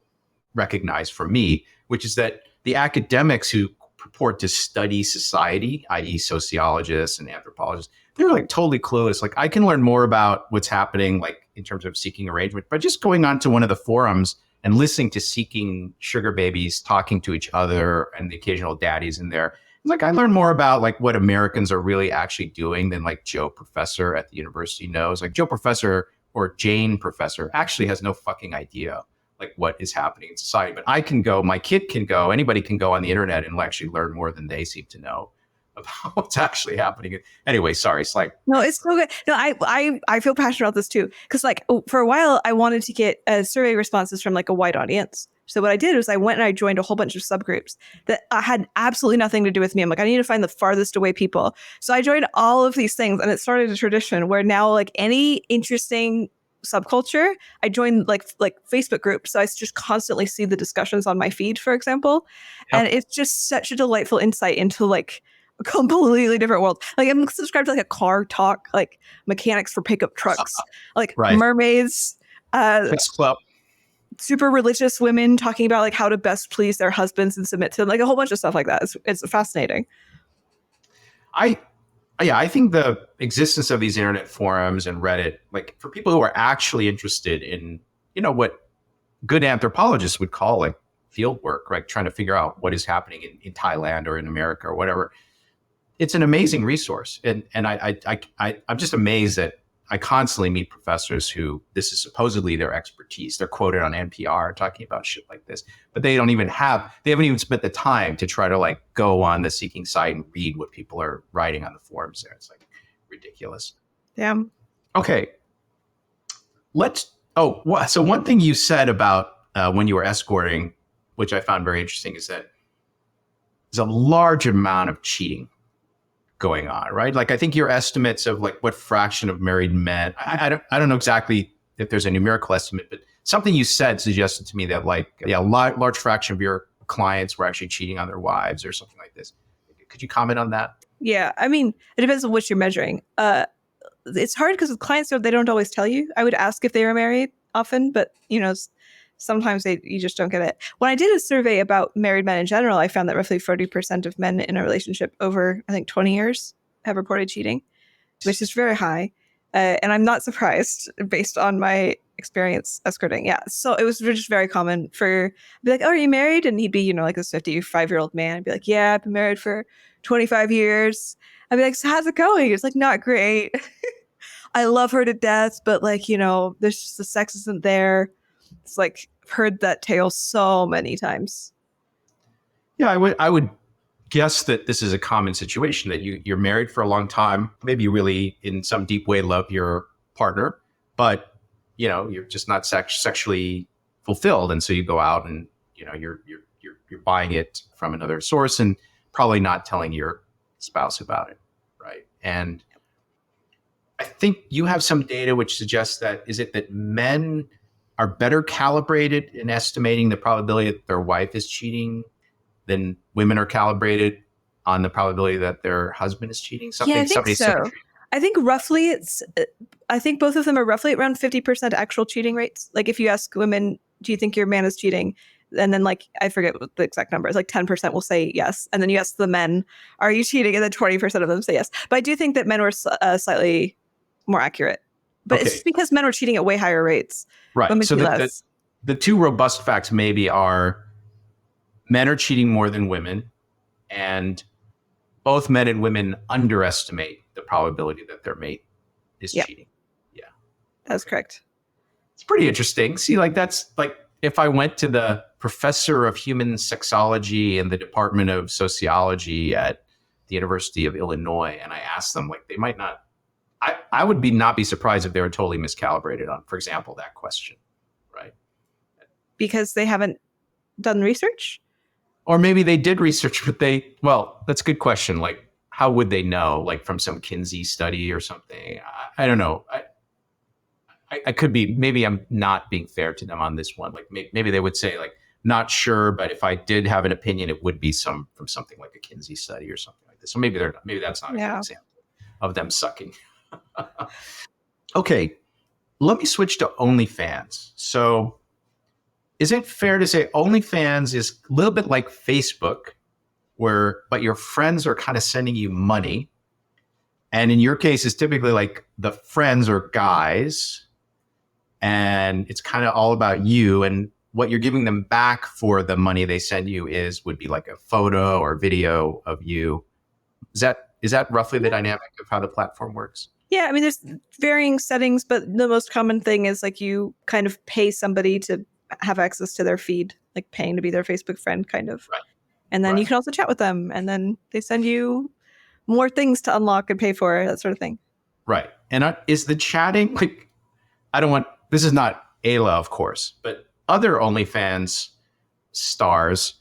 recognize from me, which is that the academics who purport to study society, i.e. sociologists and anthropologists, they're like totally clueless. Like I can learn more about what's happening like in terms of seeking arrangement by just going onto one of the forums and listening to seeking sugar babies talking to each other and the occasional daddies in there. Like I learned more about like what Americans are really actually doing than like Joe Professor at the university knows. Like Joe Professor or Jane Professor actually has no fucking idea like what is happening in society. But I can go, my kid can go, anybody can go on the internet and actually learn more than they seem to know about what's actually happening. Anyway, sorry, it's like no, it's so good. No, I feel passionate about this too because like for a while I wanted to get survey responses from like a wide audience. So what I did was I went and I joined a whole bunch of subgroups that had absolutely nothing to do with me. I'm like, I need to find the farthest away people. So I joined all of these things, and it started a tradition where now like any interesting subculture, I join like Facebook groups. So I just constantly see the discussions on my feed, for example. Yep. And it's just such a delightful insight into like a completely different world. Like I'm subscribed to like a car talk, like mechanics for pickup trucks, like mermaids, club. Super religious women talking about like how to best please their husbands and submit to them, like a whole bunch of stuff like that. It's fascinating. I think the existence of these internet forums and Reddit, like for people who are actually interested in, what good anthropologists would call like field work, right? Trying to figure out what is happening in Thailand or in America or whatever. It's an amazing resource. And I'm just amazed that I constantly meet professors who this is supposedly their expertise. They're quoted on NPR talking about shit like this, but they haven't even spent the time to try to like go on the Seeking site and read what people are writing on the forums there. It's like ridiculous. Yeah. Okay. So one thing you said about when you were escorting, which I found very interesting, is that there's a large amount of cheating going on, right? Like I think your estimates of like what fraction of married men, I don't know exactly if there's a numerical estimate, but something you said suggested to me that like, a large fraction of your clients were actually cheating on their wives or something like this. Could you comment on that? Yeah. I mean, it depends on what you're measuring. It's hard because with clients, they don't always tell you. I would ask if they were married often, but sometimes you just don't get it. When I did a survey about married men in general, I found that roughly 40% of men in a relationship over, I think, 20 years have reported cheating, which is very high. And I'm not surprised based on my experience escorting. Yeah. So it was just very common for, be like, oh, are you married? And he'd be, like this 55-year-old man. I'd be like, yeah, I've been married for 25 years. I'd be like, so how's it going? It's like, not great. I love her to death, but like, there's just the sex isn't there. It's like I've heard that tale so many times. Yeah, I would guess that this is a common situation, that you're married for a long time, maybe you really in some deep way love your partner, but you're just not sexually fulfilled, and so you go out and you're buying it from another source and probably not telling your spouse about it, right? And I think you have some data which suggests that, is it that men are better calibrated in estimating the probability that their wife is cheating than women are calibrated on the probability that their husband is cheating? Yeah, I think so. I think roughly I think both of them are roughly around 50% actual cheating rates. Like if you ask women, do you think your man is cheating? And then like, I forget what the exact number is, like 10% will say yes. And then you ask the men, are you cheating? And then 20% of them say yes. But I do think that men were slightly more accurate. But it's just because men were cheating at way higher rates. Right. So the two robust facts maybe are men are cheating more than women, and both men and women underestimate the probability that their mate is cheating. Yeah. That's correct. It's pretty interesting. See, like that's like if I went to the professor of human sexology in the Department of Sociology at the University of Illinois and I asked them, like, they might not, I would not be surprised if they were totally miscalibrated on, for example, that question, right? Because they haven't done research? Or maybe they did research, but that's a good question. Like, how would they know? Like from some Kinsey study or something? I don't know. I could be, maybe I'm not being fair to them on this one. Like maybe they would say like, not sure, but if I did have an opinion, it would be from something like a Kinsey study or something like this. So maybe that's not a good example of them sucking. Okay, let me switch to OnlyFans. So is it fair to say OnlyFans is a little bit like Facebook, but your friends are kind of sending you money? And in your case, it's typically like the friends are guys, and it's kind of all about you, and what you're giving them back for the money they send you would be like a photo or video of you. Is that roughly the dynamic of how the platform works? Yeah, I mean, there's varying settings, but the most common thing is like you kind of pay somebody to have access to their feed, like paying to be their Facebook friend, kind of. Right. And then you can also chat with them, and then they send you more things to unlock and pay for, that sort of thing. Right. And is the chatting, like, this is not Aella, of course, but other OnlyFans stars,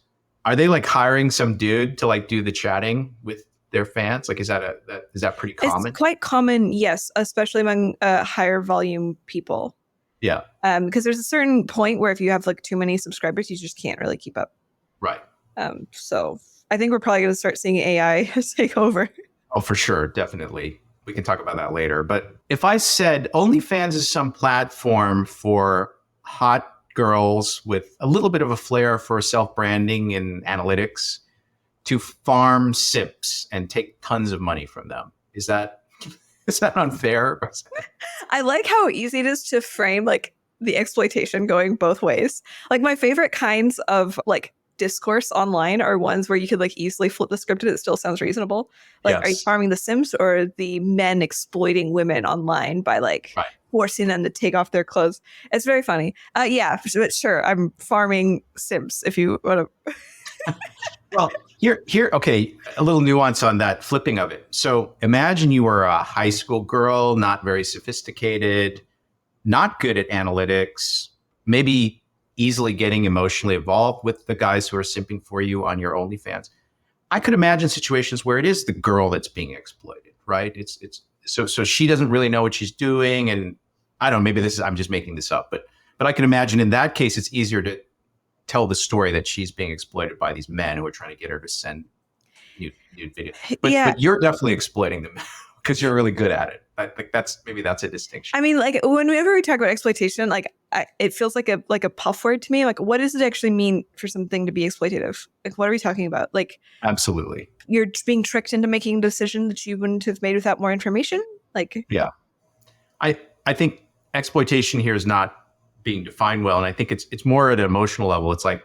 are they like hiring some dude to like do the chatting with their fans? Like, is that pretty common? It's quite common, yes, especially among higher volume people. Yeah. Because there's a certain point where if you have like too many subscribers, you just can't really keep up. Right. So I think we're probably going to start seeing AI take over. Oh, for sure. Definitely. We can talk about that later. But if I said OnlyFans is some platform for hot girls with a little bit of a flair for self-branding and analytics to farm simps and take tons of money from them, is that unfair? I like how easy it is to frame like the exploitation going both ways. Like my favorite kinds of like discourse online are ones where you could like easily flip the script and it still sounds reasonable. Like, yes. Are you farming the simps or the men exploiting women online by like forcing them to take off their clothes? It's very funny. Yeah, but sure, I'm farming simps if you want to. Well, here, okay, a little nuance on that flipping of it. So imagine you were a high school girl, not very sophisticated, not good at analytics, maybe easily getting emotionally involved with the guys who are simping for you on your OnlyFans. I could imagine situations where it is the girl that's being exploited, right? It's so she doesn't really know what she's doing, and I don't know, maybe I'm just making this up, but I can imagine in that case it's easier to tell the story that she's being exploited by these men who are trying to get her to send nude videos. But you're definitely exploiting them because you're really good at it. I think that's a distinction. I mean, like whenever we talk about exploitation, like it feels like a puff word to me. Like, what does it actually mean for something to be exploitative? Like, what are we talking about? Like, absolutely, you're being tricked into making a decision that you wouldn't have made without more information. Like, yeah, I think exploitation here is not being defined well, and I think it's more at an emotional level. It's like,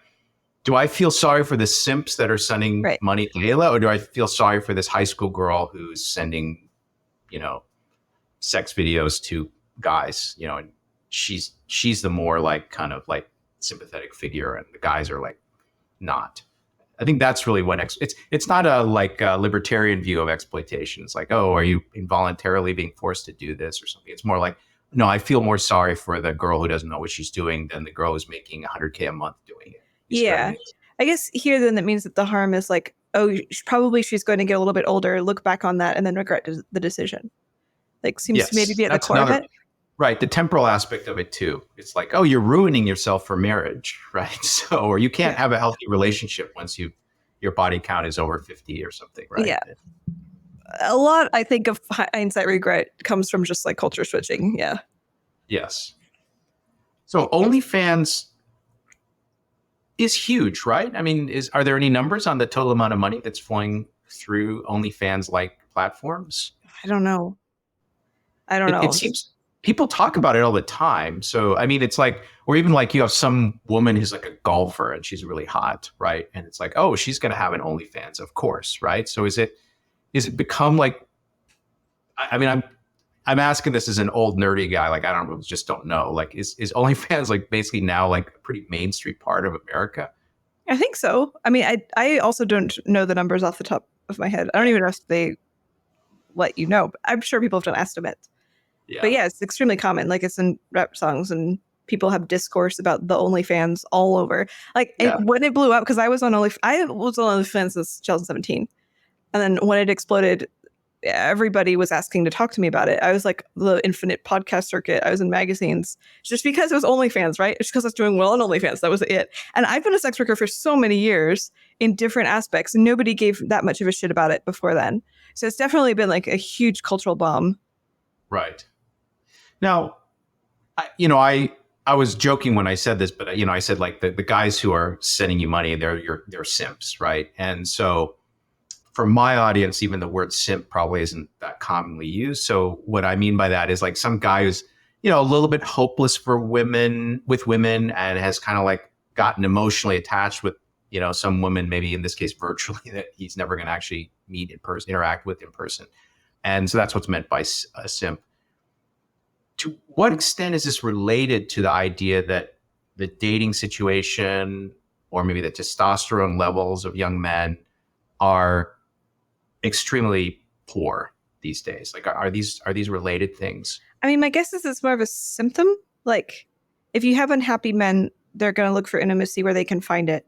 do I feel sorry for the simps that are sending money to Aella, or do I feel sorry for this high school girl who's sending, sex videos to guys, and she's the more like kind of like sympathetic figure and the guys are like not. I think that's really what it's not a libertarian view of exploitation. It's like, oh, are you involuntarily being forced to do this or something? It's more like, no, I feel more sorry for the girl who doesn't know what she's doing than the girl who's making $100K a month doing it. You see what I Yeah. mean? I guess here then that means that the harm is like, oh, probably she's going to get a little bit older, look back on that, and then regret the decision. Like, seems to maybe Yes, be at the that's core of another it. right. The temporal aspect of it too. It's like, oh, you're ruining yourself for marriage, right? So, or you can't Yeah. have a healthy relationship once your body count is over 50 or something, right? Yeah. A lot, I think, of hindsight regret comes from just like culture switching. Yeah. Yes. So OnlyFans is huge, right? I mean, are there any numbers on the total amount of money that's flowing through OnlyFans like platforms? I don't know. I don't It know. seems people talk about it all the time. So I mean, it's like, or even like you have some woman who's like a golfer and she's really hot, right? And it's like, oh, she's going to have an OnlyFans, of course, right? So is it become like? I mean, I'm asking this as an old nerdy guy. Like, I don't know. Like, is OnlyFans like basically now like a pretty mainstream part of America? I think so. I mean, I also don't know the numbers off the top of my head. I don't even know if they let you know, but I'm sure people have done estimates. Yeah. But yeah, it's extremely common. Like, it's in rap songs and people have discourse about the OnlyFans all over. Like, when it blew up, because I was on OnlyFans since 2017. And then when it exploded, everybody was asking to talk to me about it. I was like the infinite podcast circuit. I was in magazines just because it was OnlyFans, right? It's because I was doing well on OnlyFans. That was it. And I've been a sex worker for so many years in different aspects, and nobody gave that much of a shit about it before then. So it's definitely been like a huge cultural bomb. Right. Now, I was joking when I said this, but I said like the guys who are sending you money, they're simps, right? And so for my audience, even the word simp probably isn't that commonly used. So what I mean by that is like some guy who's, a little bit hopeless with women and has kind of like gotten emotionally attached with, some women, maybe in this case, virtually, that he's never going to actually meet in person, interact with in person. And so that's what's meant by a simp. To what extent is this related to the idea that the dating situation or maybe the testosterone levels of young men are extremely poor these days? Like, are these related things? I mean, my guess is it's more of a symptom. Like, if you have unhappy men, they're going to look for intimacy where they can find it.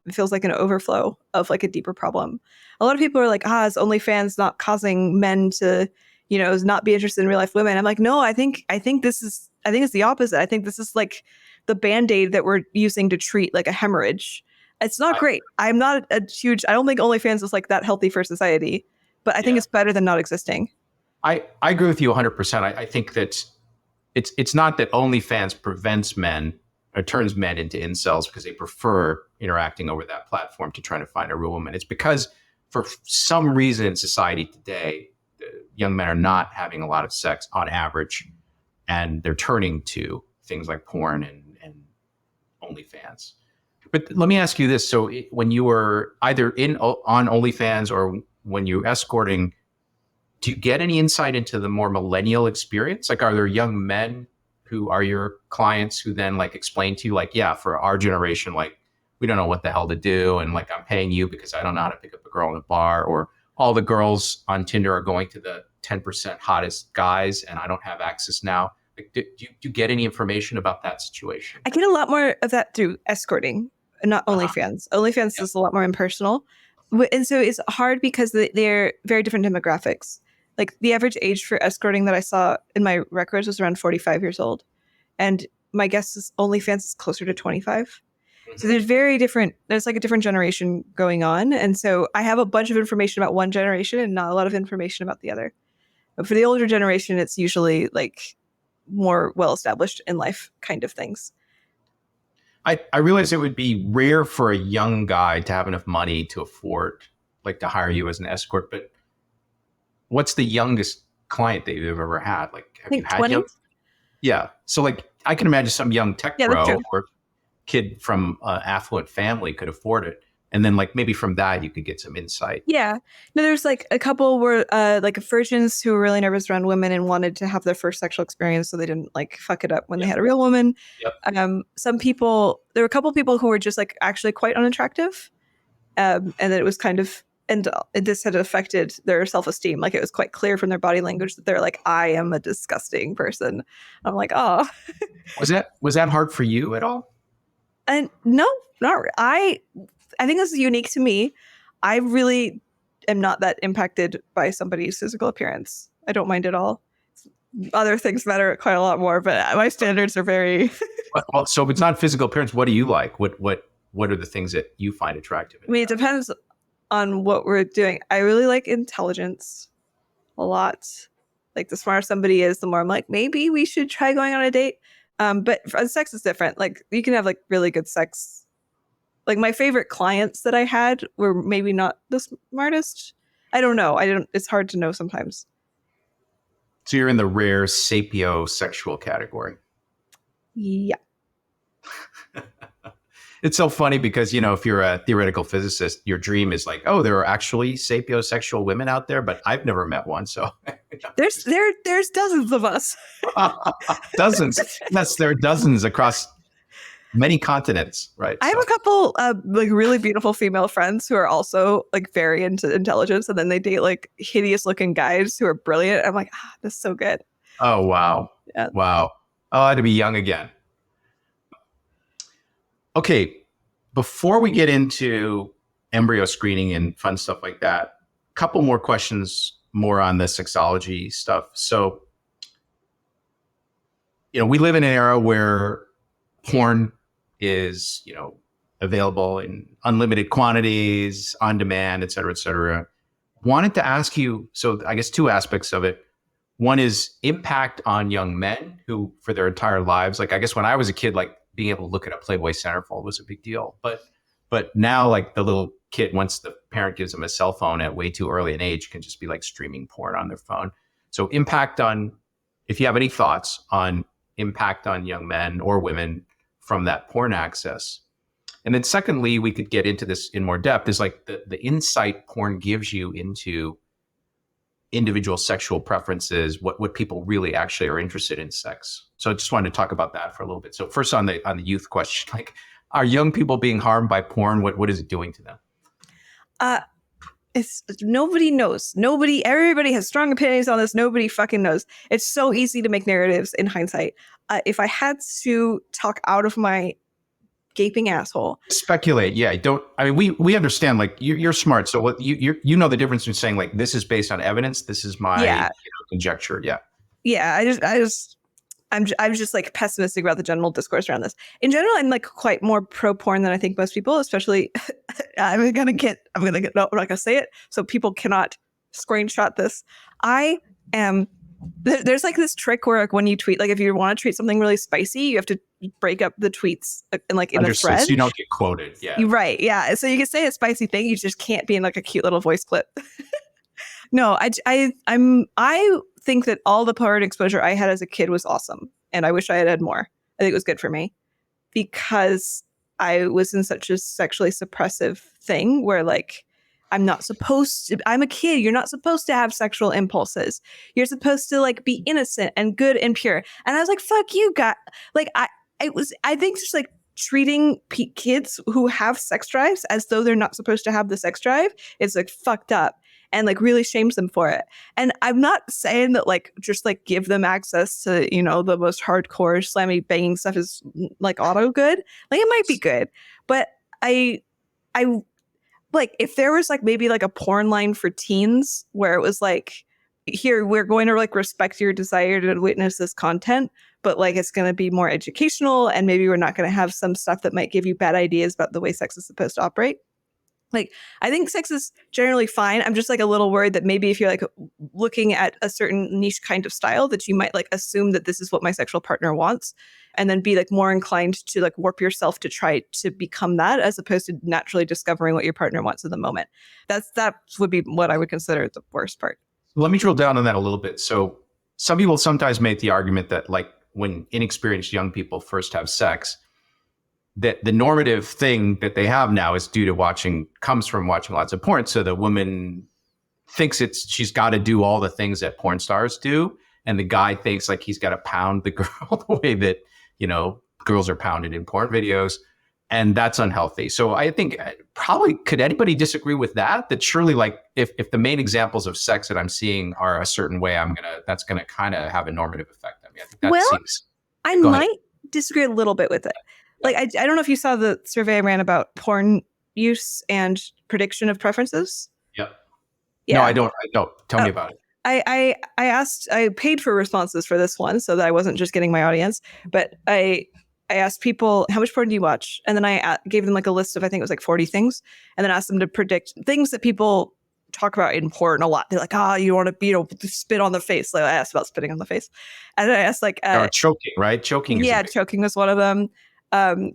It feels like an overflow of like a deeper problem. A lot of people are like, is OnlyFans not causing men to, not be interested in real life women? I'm like, no, I think it's the opposite. I think this is like the Band-Aid that we're using to treat like a hemorrhage. It's not great. I don't think OnlyFans is like that healthy for society, but I think it's better than not existing. I agree with you 100%. I think that it's not that OnlyFans prevents men or turns men into incels because they prefer interacting over that platform to trying to find a real woman. It's because for some reason in society today, young men are not having a lot of sex on average, and they're turning to things like porn and OnlyFans. But let me ask you this. So when you were either on OnlyFans or when you're escorting, do you get any insight into the more millennial experience? Like, are there young men who are your clients who then like explain to you like, yeah, for our generation, like we don't know what the hell to do. And like, I'm paying you because I don't know how to pick up a girl in a bar, or all the girls on Tinder are going to the 10% hottest guys and I don't have access now. Like, do you get any information about that situation? I get a lot more of that through escorting, not OnlyFans. OnlyFans is a lot more impersonal. And so it's hard because they're very different demographics. Like, the average age for escorting that I saw in my records was around 45 years old. And my guess is OnlyFans is closer to 25. So there's like a different generation going on. And so I have a bunch of information about one generation and not a lot of information about the other. But for the older generation, it's usually like more well-established in life kind of things. I realize it would be rare for a young guy to have enough money to afford, like, to hire you as an escort. But what's the youngest client that you've ever had? Like, have you had 20s? young? Yeah. So like, I can imagine some young tech bro or kid from an affluent family could afford it. And then like maybe from that you could get some insight. Yeah. No, there's like a couple were like virgins who were really nervous around women and wanted to have their first sexual experience so they didn't like fuck it up when they had a real woman. Yep. There were a couple people who were just like actually quite unattractive. And then it was kind of, and this had affected their self-esteem. Like it was quite clear from their body language that they're like, I am a disgusting person. I'm like, oh. Was that hard for you at all? And no, not I think this is unique to me. I really am not that impacted by somebody's physical appearance. I don't mind at all. Other things matter quite a lot more, but my standards are very. Well, so if it's not physical appearance, what do you like? What are the things that you find attractive? I mean, it depends on what we're doing. I really like intelligence a lot. Like the smarter somebody is, the more I'm like, maybe we should try going on a date. But sex is different. Like you can have like really good sex. Like my favorite clients that I had were maybe not the smartest. I don't know. It's hard to know sometimes. So you're in the rare sapiosexual category. Yeah. It's so funny because, if you're a theoretical physicist, your dream is like, oh, there are actually sapiosexual women out there, but I've never met one. So there's dozens of us. Dozens. Yes, there are dozens across many continents, right? I have a couple like really beautiful female friends who are also like very into intelligence, and then they date like hideous looking guys who are brilliant. I'm like, this is so good. Oh, wow. Yeah. Wow. Oh, I had to be young again. Okay, before we get into embryo screening and fun stuff like that, a couple more questions more on the sexology stuff. So, we live in an era where porn is, available in unlimited quantities, on demand, et cetera, et cetera. Wanted to ask you, so I guess two aspects of it. One is impact on young men who, for their entire lives, like I guess when I was a kid, like being able to look at a Playboy centerfold was a big deal. But now, like the little kid, once the parent gives them a cell phone at way too early an age, can just be like streaming porn on their phone. So impact on, if you have any thoughts on impact on young men or women from that porn access. And then secondly, we could get into this in more depth, is like the insight porn gives you into individual sexual preferences, what people really actually are interested in sex. So I just wanted to talk about that for a little bit. So first on the youth question, like, are young people being harmed by porn? What is it doing to them? It's nobody knows. Everybody has strong opinions on this. Nobody fucking knows. It's so easy to make narratives in hindsight. If I had to talk out of my gaping asshole, speculate. Yeah, we understand, like you're smart. So what you know the difference between saying like, this is based on evidence, this is my conjecture. Yeah. I'm just like pessimistic about the general discourse around this. In general, I'm like quite more pro porn than I think most people, especially I'm not gonna say it so people cannot screenshot this. There's like this trick where like when you tweet, like if you want to tweet something really spicy, you have to break up the tweets in a thread. So you don't get quoted. Yeah. Right. Yeah. So you can say a spicy thing, you just can't be in like a cute little voice clip. No, I think that all the porn exposure I had as a kid was awesome, and I wish I had had more. I think it was good for me because I was in such a sexually suppressive thing where like I'm a kid. You're not supposed to have sexual impulses. You're supposed to like be innocent and good and pure. And I was like, fuck you, God. Like I think just like treating kids who have sex drives as though they're not supposed to have the sex drive is like fucked up and like really shames them for it. And I'm not saying that like just like give them access to, the most hardcore slammy banging stuff is like auto good. Like it might be good, but I like if there was like maybe like a porn line for teens where it was like, here, we're going to like respect your desire to witness this content, but like it's going to be more educational, and maybe we're not going to have some stuff that might give you bad ideas about the way sex is supposed to operate. Like, I think sex is generally fine. I'm just like a little worried that maybe if you're like looking at a certain niche kind of style, that you might like assume that this is what my sexual partner wants, and then be like more inclined to like warp yourself to try to become that, as opposed to naturally discovering what your partner wants in the moment. That would be what I would consider the worst part. Let me drill down on that a little bit. So some people sometimes make the argument that like when inexperienced young people first have sex, that the normative thing that they have now is comes from watching lots of porn. So the woman thinks she's got to do all the things that porn stars do. And the guy thinks like he's got to pound the girl the way that, girls are pounded in porn videos. And that's unhealthy. So I think probably, could anybody disagree with that? That surely, like, if the main examples of sex that I'm seeing are a certain way, that's gonna kind of have a normative effect. I mean, I think that seems. I Go ahead. might disagree a little bit with it. Like, I don't know if you saw the survey I ran about porn use and prediction of preferences. Yep. Yeah. No, I don't. Tell me about it. I paid for responses for this one so that I wasn't just getting my audience, but I asked people, how much porn do you watch? And then I gave them like a list of, I think it was like 40 things, and then asked them to predict things that people talk about in porn a lot. They're like, you want to, spit on the face. Like I asked about spitting on the face. And then I asked like, choking, right? Choking. Yeah, choking was one of them.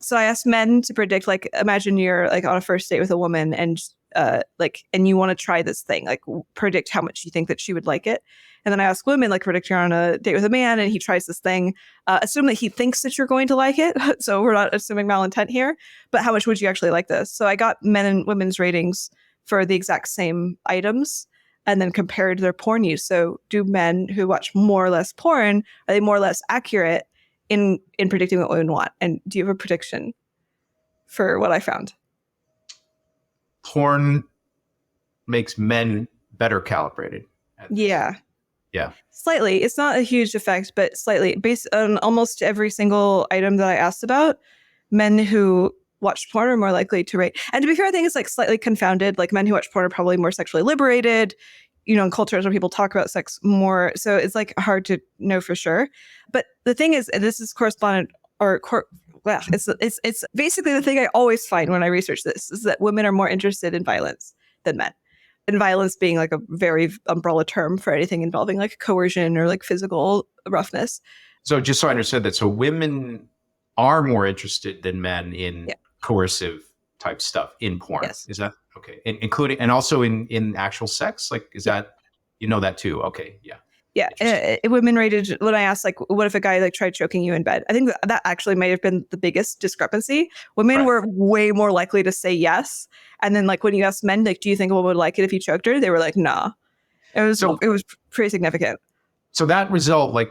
So I asked men to predict, like, imagine you're like on a first date with a woman and and you want to try this thing, like predict how much you think that she would like it. And then I asked women, like, predict you're on a date with a man and he tries this thing, assume that he thinks that you're going to like it. So we're not assuming malintent here, but how much would you actually like this? So I got men and women's ratings for the exact same items and then compared their porn use. So do men who watch more or less porn, are they more or less accurate in predicting what women want? And do you have a prediction for what I found? Porn makes men better calibrated. Yeah. Yeah. Slightly. It's not a huge effect, but slightly. Based on almost every single item that I asked about, men who watch porn are more likely to rate. And to be fair, I think it's like slightly confounded. Like men who watch porn are probably more sexually liberated, in cultures where people talk about sex more. So it's like hard to know for sure. But the thing is, and this is correspondent it's basically the thing I always find when I research this is that women are more interested in violence than men. And violence being like a very umbrella term for anything involving like coercion or like physical roughness. So just so I understood that, so women are more interested than men in coercive type stuff in porn. Yes. Is that okay? Including and also in actual sex? Like, is that, that too? Okay. Yeah. Yeah, women rated, when I asked, like, what if a guy like tried choking you in bed? I think that actually might have been the biggest discrepancy. Women were way more likely to say yes. And then, like, when you asked men, like, do you think a woman would like it if you choked her? They were like, nah. It was pretty significant. So that result, like,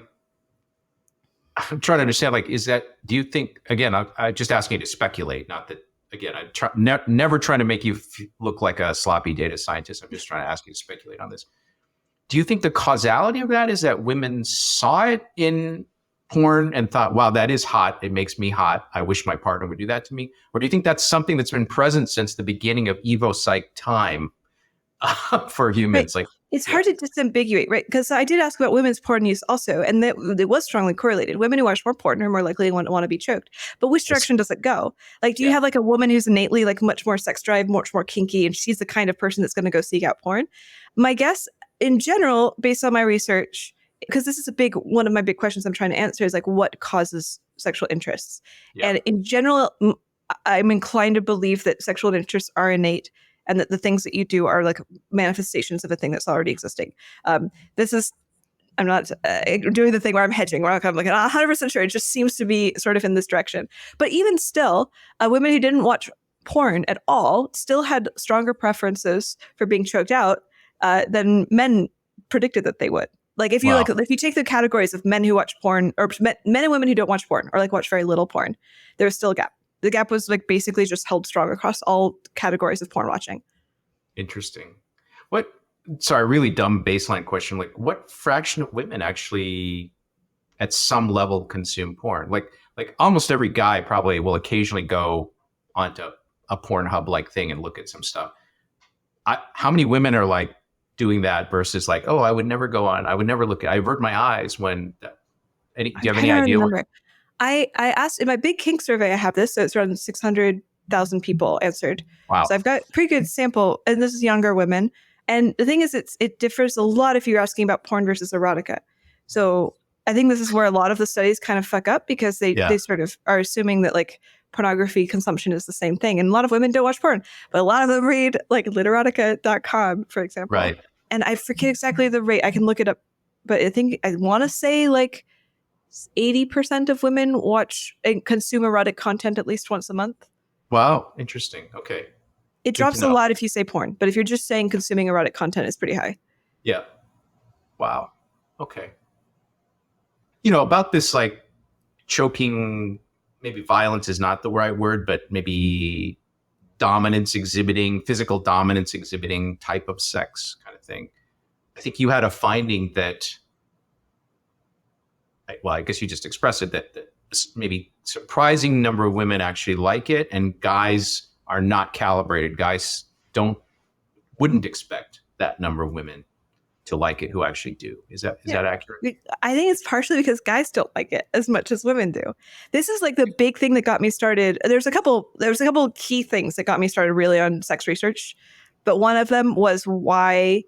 I'm trying to understand, like, do you think, again, I'm just asking you to speculate, not that, again, I'm never trying to make you look like a sloppy data scientist. I'm just trying to ask you to speculate on this. Do you think the causality of that is that women saw it in porn and thought, wow, that is hot. It makes me hot. I wish my partner would do that to me. Or do you think that's something that's been present since the beginning of EvoPsych time for humans? Right. Like, it's hard to disambiguate, right? Because I did ask about women's porn use also, and it was strongly correlated. Women who watch more porn are more likely to want to be choked. But which direction does it go? Like, do you have like a woman who's innately like much more sex drive, much more kinky, and she's the kind of person that's going to go seek out porn? My guess, in general, based on my research, because this is one of my big questions I'm trying to answer, is like, what causes sexual interests? Yeah. And in general, I'm inclined to believe that sexual interests are innate and that the things that you do are like manifestations of a thing that's already existing. I'm not doing the thing where I'm hedging, where I'm like 100% sure. It just seems to be sort of in this direction. But even still, women who didn't watch porn at all still had stronger preferences for being choked out than men predicted that they would. Like, if you if you take the categories of men who watch porn, or men and women who don't watch porn, or like watch very little porn, there's still a gap. The gap was like basically just held strong across all categories of porn watching. Interesting. Sorry, really dumb baseline question. Like, what fraction of women actually at some level consume porn? Like almost every guy probably will occasionally go onto a Pornhub like thing and look at some stuff. How many women are like doing that versus like, I would never go on, I would never look at, I avert my eyes when, do you have any idea? I asked in my big kink survey, I have this, so it's around 600,000 people answered. Wow. So I've got pretty good sample, and this is younger women. And the thing is, it differs a lot if you're asking about porn versus erotica. So I think this is where a lot of the studies kind of fuck up, because they sort of are assuming that like pornography consumption is the same thing. And a lot of women don't watch porn, but a lot of them read like literotica.com, for example. Right. And I forget exactly the rate. I can look it up, but I want to say like 80% of women watch and consume erotic content at least once a month. Wow. Interesting. Okay. It drops a lot if you say porn, but if you're just saying consuming erotic content, it's pretty high. Yeah. Wow. Okay. About this like choking maybe violence is not the right word, but maybe physical dominance exhibiting type of sex kind of thing. I think you had a finding that, well, I guess you just expressed it, that maybe surprising number of women actually like it, and guys are not calibrated. Guys wouldn't expect that number of women to like it who actually do. Is that accurate? I think it's partially because guys don't like it as much as women do. This is like the big thing that got me started. There's a couple key things that got me started really on sex research, but one of them was why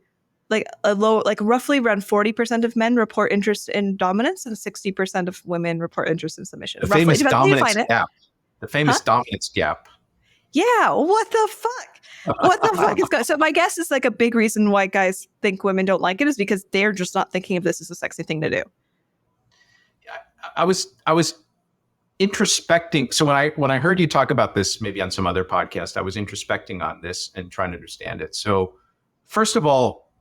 roughly around 40% of men report interest in dominance and 60% of women report interest in submission. The famous dominance gap. The famous dominance gap. Yeah, what the fuck? What the fuck is going on? So my guess is like a big reason why guys think women don't like it is because they're just not thinking of this as a sexy thing to do. Yeah, I was introspecting. So when I heard you talk about this, maybe on some other podcast, I was introspecting on this and trying to understand it. So first of all,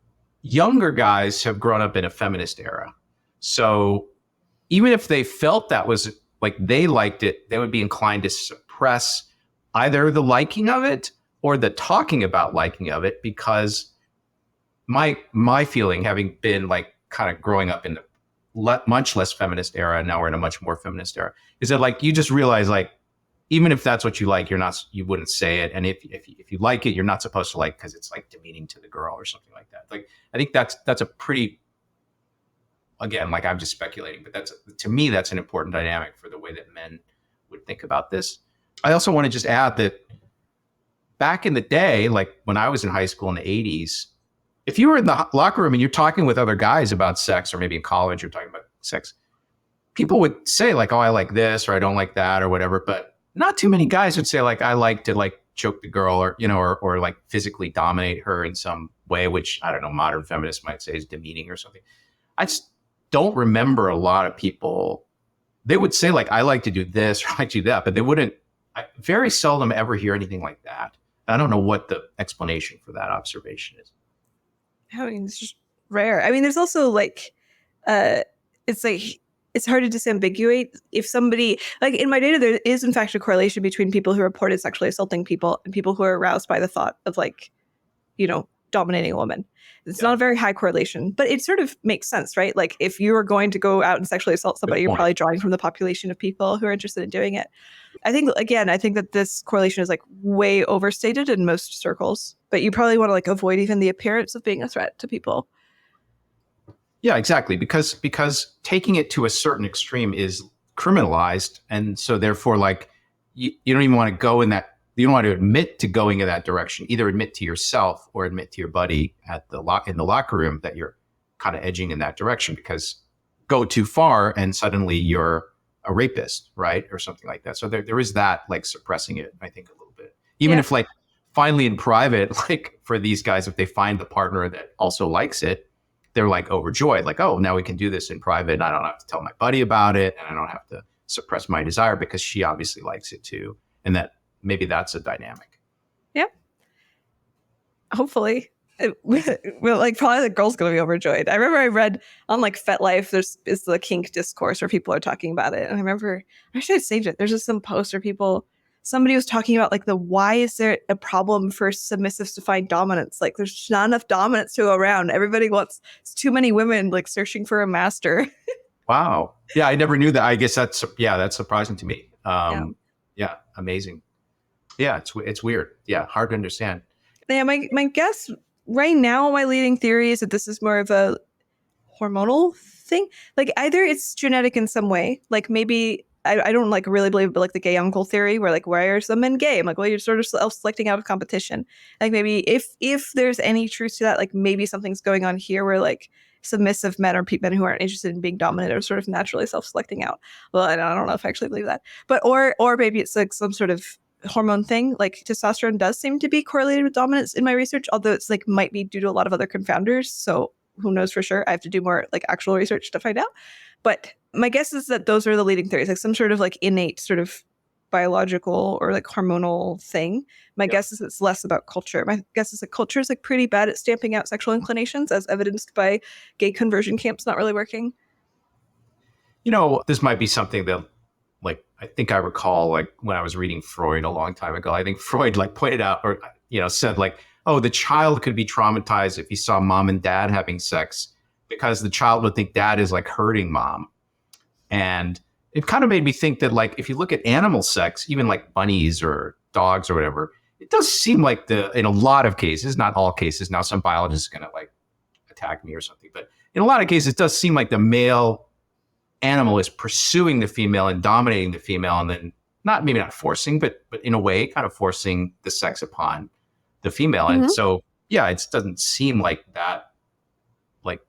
younger guys have grown up in a feminist era. So even if they felt that was like they liked it, they would be inclined to suppress either the liking of it or the talking about liking of it, because my feeling, having been like kind of growing up in the much less feminist era, and now we're in a much more feminist era, is that like you just realize like even if that's what you like, you wouldn't say it, and if you like it, you're not supposed to like because it's like demeaning to the girl or something like that. Like I think that's a pretty, again, like I'm just speculating, but to me that's an important dynamic for the way that men would think about this. I also want to just add that back in the day, like when I was in high school in the 80s, if you were in the locker room and you're talking with other guys about sex, or maybe in college you're talking about sex, people would say like, oh, I like this, or I don't like that, or whatever. But not too many guys would say like, I like to like choke the girl, or, you know, or like physically dominate her in some way, which I don't know, modern feminists might say is demeaning or something. I just don't remember a lot of people. They would say like, I like to do this, or I like to do that, but they wouldn't. I very seldom ever hear anything like that. I don't know what the explanation for that observation is. I mean, it's just rare. I mean, there's also like, it's hard to disambiguate if somebody, like in my data, there is in fact a correlation between people who reported sexually assaulting people and people who are aroused by the thought of like, you know, dominating a woman. It's not a very high correlation, but it sort of makes sense, right? Like if you are going to go out and sexually assault somebody, you're probably drawing from the population of people who are interested in doing it. I think that this correlation is like way overstated in most circles, but you probably want to like avoid even the appearance of being a threat to people. Yeah, exactly. Because taking it to a certain extreme is criminalized. And so therefore, like you don't even want to go in that. You don't want to admit to going in that direction, either admit to yourself or admit to your buddy in the locker room that you're kind of edging in that direction, because go too far and suddenly you're a rapist, right? Or something like that. So there is that like suppressing it, I think, a little bit. Even if like finally in private, like for these guys, if they find the partner that also likes it, they're like overjoyed, like, oh, now we can do this in private. And I don't have to tell my buddy about it. And I don't have to suppress my desire because she obviously likes it too. And that maybe that's a dynamic. Yeah. Hopefully. Well, like probably the girl's going to be overjoyed. I remember I read on like FetLife, is the kink discourse where people are talking about it. And I remember, I should have saved it. There's just some post where somebody was talking about like why is there a problem for submissives to find dominance? Like there's not enough dominance to go around. Everybody wants, it's too many women like searching for a master. Wow. Yeah. I never knew that. I guess that's surprising to me. Yeah. Amazing. Yeah. It's weird. Yeah. Hard to understand. Yeah. My guess right now, my leading theory is that this is more of a hormonal thing. Like either it's genetic in some way, like maybe I don't like really believe, but like the gay uncle theory where like, why are some men gay? I'm like, well, you're sort of self-selecting out of competition. Like maybe if there's any truth to that, like maybe something's going on here where like submissive men or men who aren't interested in being dominant are sort of naturally self-selecting out. Well, I don't know if I actually believe that, but or maybe it's like some sort of hormone thing. Like testosterone does seem to be correlated with dominance in my research, although it's like might be due to a lot of other confounders. So who knows for sure? I have to do more like actual research to find out. But my guess is that those are the leading theories, like some sort of like innate sort of biological or like hormonal thing. My guess is it's less about culture. My guess is that culture is like pretty bad at stamping out sexual inclinations, as evidenced by gay conversion camps not really working. You know, this might be something that like, I think I recall, like, when I was reading Freud a long time ago, I think Freud like pointed out, or, said like, oh, the child could be traumatized if he saw mom and dad having sex, because the child would think dad is like hurting mom. And it kind of made me think that, like, if you look at animal sex, even like bunnies or dogs or whatever, it does seem like in a lot of cases, not all cases, now some biologist is going to like attack me or something, but in a lot of cases, it does seem like the male animal is pursuing the female and dominating the female, and then maybe not forcing, but in a way kind of forcing the sex upon the female. Mm-hmm. And so, yeah, it doesn't seem like that, like,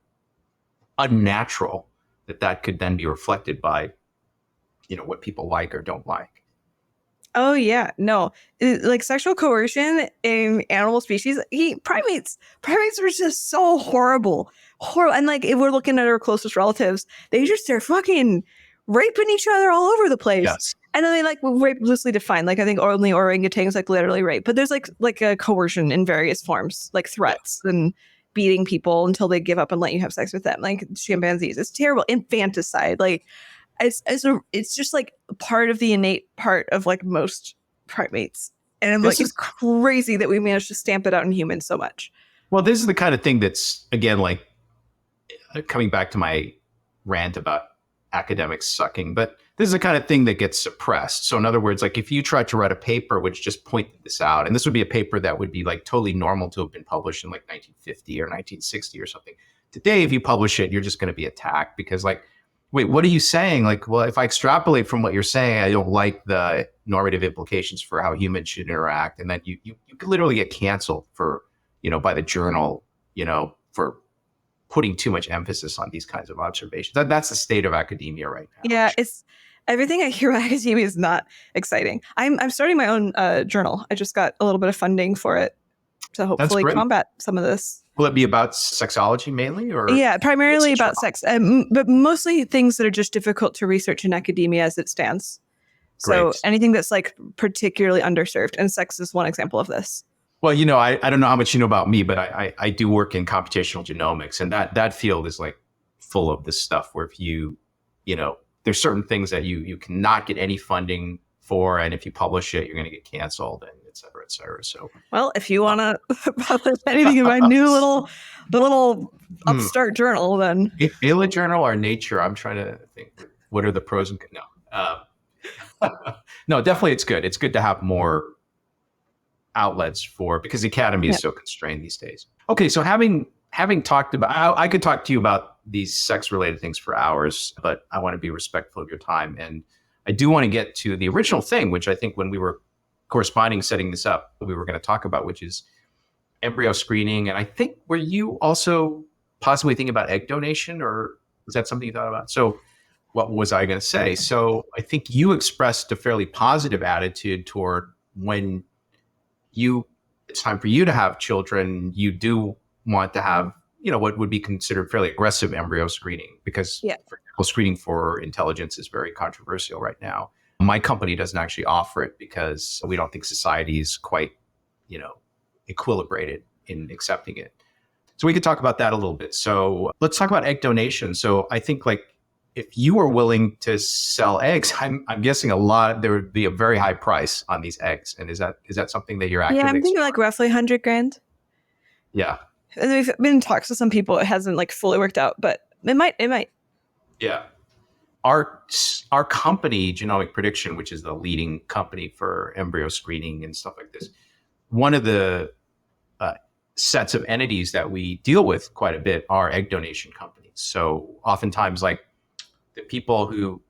unnatural that could then be reflected by, what people like or don't like. Oh yeah, no, like sexual coercion in animal species. Primates are just so horrible, and like if we're looking at our closest relatives, they're fucking raping each other all over the place. Yes. And then they like rape loosely defined. Like I think only orangutans like literally rape, but there's like a coercion in various forms, like threats and beating people until they give up and let you have sex with them. Like chimpanzees, it's terrible. Infanticide, like. It's just like part of the innate part of like most primates. And I'm like, it's crazy that we managed to stamp it out in humans so much. Well, this is the kind of thing that's, again, like, coming back to my rant about academics sucking, but this is the kind of thing that gets suppressed. So in other words, like, if you tried to write a paper which just pointed this out, and this would be a paper that would be like totally normal to have been published in like 1950 or 1960 or something. Today, if you publish it, you're just going to be attacked because, like, wait, what are you saying? Like, well, if I extrapolate from what you're saying, I don't like the normative implications for how humans should interact. And then you could literally get canceled for, by the journal, for putting too much emphasis on these kinds of observations. That's the state of academia right now. Yeah, it's everything I hear about academia is not exciting. I'm starting my own journal. I just got a little bit of funding for it to hopefully combat some of this. Will it be about sexology mainly, or? Yeah, primarily about sex, but mostly things that are just difficult to research in academia as it stands. So anything that's like particularly underserved, and sex is one example of this. Well, I don't know how much you know about me, but I do work in computational genomics, and that field is like full of this stuff where if there's certain things that you cannot get any funding for, and if you publish it, you're going to get canceled, and et cetera, et cetera. So, well, if you want to publish anything in my new little upstart journal, then Aella journal or Nature. I'm trying to think. What are the pros and cons? No, no, definitely it's good. It's good to have more outlets because the academy is so constrained these days. Okay, so having talked about, I could talk to you about these sex-related things for hours, but I want to be respectful of your time, and I do want to get to the original thing, which I think when we were corresponding, setting this up, we were going to talk about, which is embryo screening. And I think, were you also possibly thinking about egg donation, or was that something you thought about? So what was I going to say? So I think you expressed a fairly positive attitude toward when it's time for you to have children, you do want to have, what would be considered fairly aggressive embryo screening, because for example, screening for intelligence is very controversial right now. My company doesn't actually offer it because we don't think society is quite, equilibrated in accepting it. So we could talk about that a little bit. So let's talk about egg donation. So I think, like, if you were willing to sell eggs, I'm guessing there would be a very high price on these eggs. And is that something that you're actively I'm thinking like roughly $100,000. Yeah. And we've been in talks with some people. It hasn't like fully worked out, but it might. Yeah. Our company, Genomic Prediction, which is the leading company for embryo screening and stuff like this, one of the sets of entities that we deal with quite a bit are egg donation companies. So oftentimes, like, the people who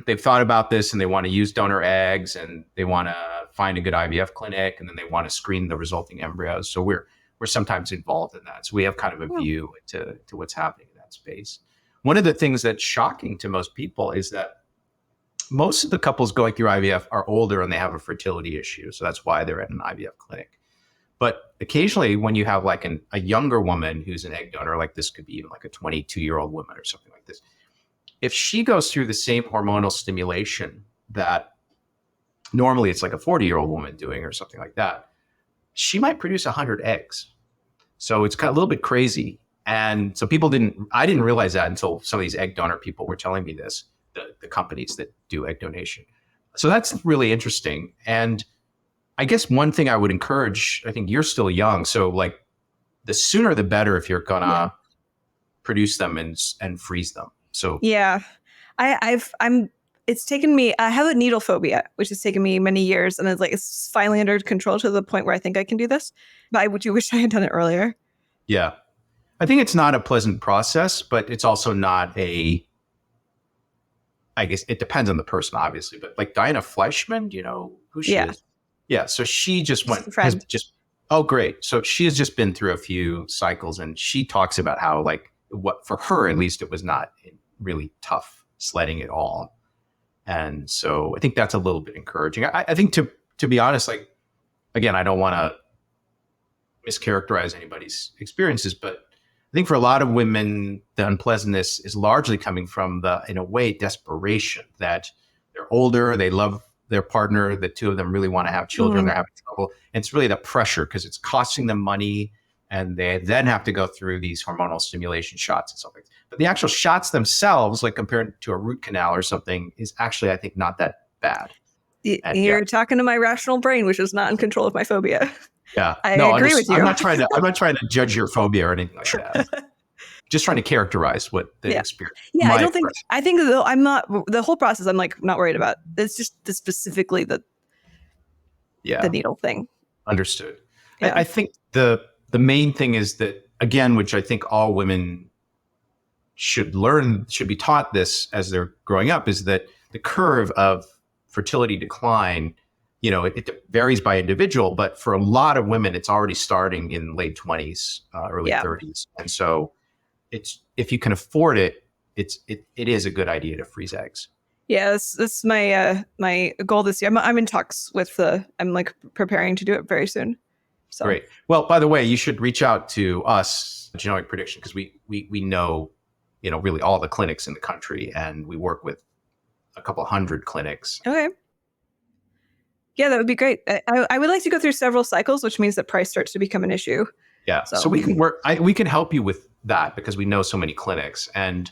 they've thought about this and they want to use donor eggs and they want to find a good IVF clinic, and then they want to screen the resulting embryos. So we're sometimes involved in that. So we have kind of a view to what's happening in that space. One of the things that's shocking to most people is that most of the couples going through IVF are older and they have a fertility issue. So that's why they're at an IVF clinic. But occasionally when you have like a younger woman who's an egg donor, like this could be even like a 22-year-old woman or something like this, if she goes through the same hormonal stimulation that normally it's like a 40-year-old woman doing or something like that, she might produce 100 eggs. So it's kind of a little bit crazy. And so I didn't realize that until some of these egg donor people were telling me this, the companies that do egg donation. So that's really interesting. And I guess one thing I would encourage, I think you're still young, so like the sooner the better if you're gonna produce them and freeze them. So yeah, it's taken me, I have a needle phobia, which has taken me many years, and it's finally under control to the point where I think I can do this. But I do wish I had done it earlier. yeah, I think it's not a pleasant process, but it's also not I guess it depends on the person, obviously. But like Diana Fleischman, do you know who she is? Yeah. So she just oh, great. So she has just been through a few cycles, and she talks about how, like, what for her, at least, it was not really tough sledding at all. And so I think that's a little bit encouraging. I think to be honest, like, again, I don't want to mischaracterize anybody's experiences, but I think for a lot of women, the unpleasantness is largely coming from in a way, desperation that they're older, they love their partner, the two of them really want to have children, they're having trouble. And it's really the pressure because it's costing them money, and they then have to go through these hormonal stimulation shots and stuff like that. But the actual shots themselves, like compared to a root canal or something, is actually, I think, not that bad. You're talking to my rational brain, which is not in control of my phobia. Yeah, I agree with you. I'm not trying to judge your phobia or anything like that. Just trying to characterize what the experience. Yeah, I think though I'm not, the whole process I'm like not worried about. It's just specifically the needle thing. Understood. Yeah. I think the main thing is that, again, which I think all women should be taught this as they're growing up, is that the curve of fertility decline, it varies by individual, but for a lot of women, it's already starting in late 20s, early 30s. And so if you can afford it, it is a good idea to freeze eggs. Yeah, that's my my goal this year. I'm in talks with I'm like preparing to do it very soon. So. Great. Well, by the way, you should reach out to us, Genomic Prediction, because we know, really all the clinics in the country, and we work with a couple hundred clinics. Okay. Yeah, that would be great. I would like to go through several cycles, which means that price starts to become an issue. Yeah. So we can work. We can help you with that because we know so many clinics. And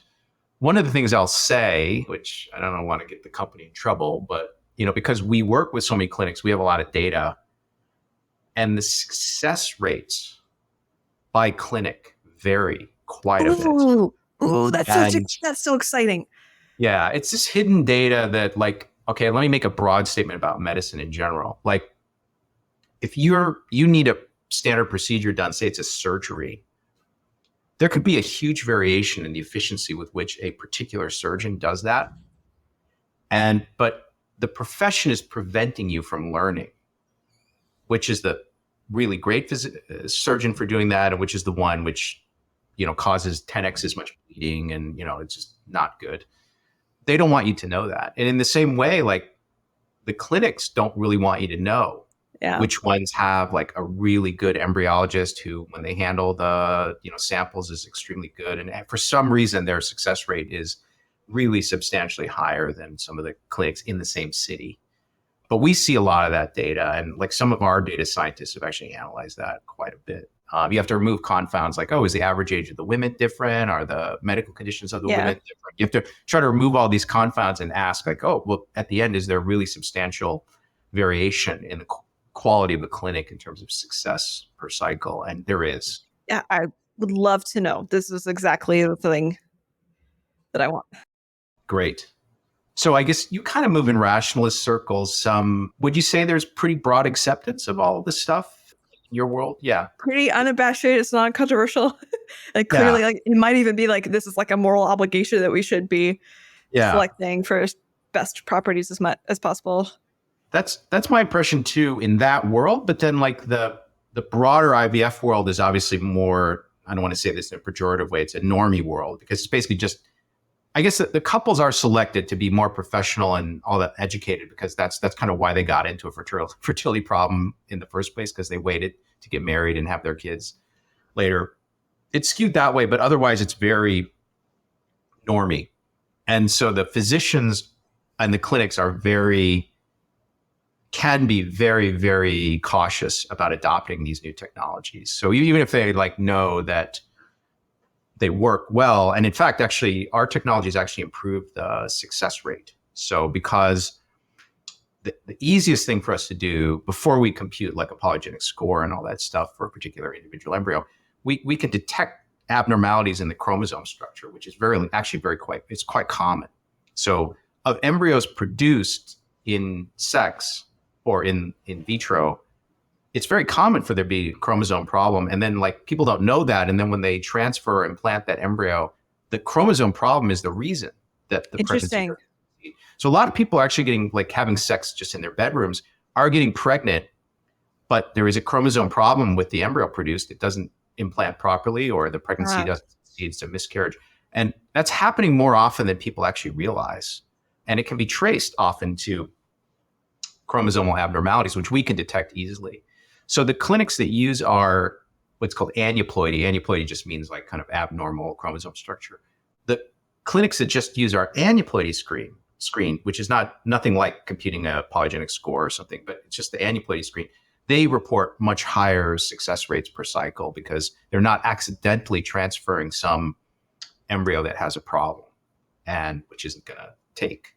one of the things I'll say, which I don't want to get the company in trouble, but because we work with so many clinics, we have a lot of data, and the success rates by clinic vary quite a bit. Ooh, that's so exciting. Yeah, it's this hidden data that, like, okay, let me make a broad statement about medicine in general. Like, if you need a standard procedure done, say it's a surgery, there could be a huge variation in the efficiency with which a particular surgeon does that. But the profession is preventing you from learning, which is the really great surgeon for doing that, and which is the one which, causes 10x as much bleeding, and, it's just not good. They don't want you to know that. And in the same way, like, the clinics don't really want you to know which ones have like a really good embryologist who, when they handle the, samples, is extremely good. And for some reason, their success rate is really substantially higher than some of the clinics in the same city. But we see a lot of that data, and like some of our data scientists have actually analyzed that quite a bit. You have to remove confounds like, is the average age of the women different? Are the medical conditions of the women different? You have to try to remove all these confounds and ask, like, at the end, is there really substantial variation in the quality of the clinic in terms of success per cycle? And there is. Yeah, I would love to know. This is exactly the thing that I want. Great. So I guess you kind of move in rationalist circles. Would you say there's pretty broad acceptance of all of this stuff in your world? Yeah. Pretty unabashed. It's not controversial. Like, clearly, like, it might even be like, this is like a moral obligation that we should be selecting for best properties as much as possible. That's my impression too in that world. But then, like, the broader IVF world is obviously more, I don't want to say this in a pejorative way, it's a normie world, because it's basically just, I guess the couples are selected to be more professional and all that educated, because that's kind of why they got into a fertility problem in the first place, because they waited to get married and have their kids later. It's skewed that way, but otherwise it's very normie. And so the physicians and the clinics can be very, very cautious about adopting these new technologies. So even if they like know that they work well. And in fact, actually, our technology has actually improved the success rate. So because the easiest thing for us to do before we compute like a polygenic score and all that stuff for a particular individual embryo, we can detect abnormalities in the chromosome structure, which is it's quite common. So of embryos produced in sex or in vitro, it's very common for there to be a chromosome problem. And then like people don't know that. And then when they transfer or implant that embryo, the chromosome problem is the reason that the pregnancy. Interesting. So a lot of people are actually getting like having sex just in their bedrooms are getting pregnant, but there is a chromosome problem with the embryo produced. It doesn't implant properly, or the pregnancy doesn't succeed, it's a miscarriage. And that's happening more often than people actually realize. And it can be traced often to chromosomal abnormalities, which we can detect easily. So the clinics that use our what's called aneuploidy. Aneuploidy just means like kind of abnormal chromosome structure. The clinics that just use our aneuploidy screen, which is nothing like computing a polygenic score or something, but it's just the aneuploidy screen, they report much higher success rates per cycle because they're not accidentally transferring some embryo that has a problem and which isn't going to take.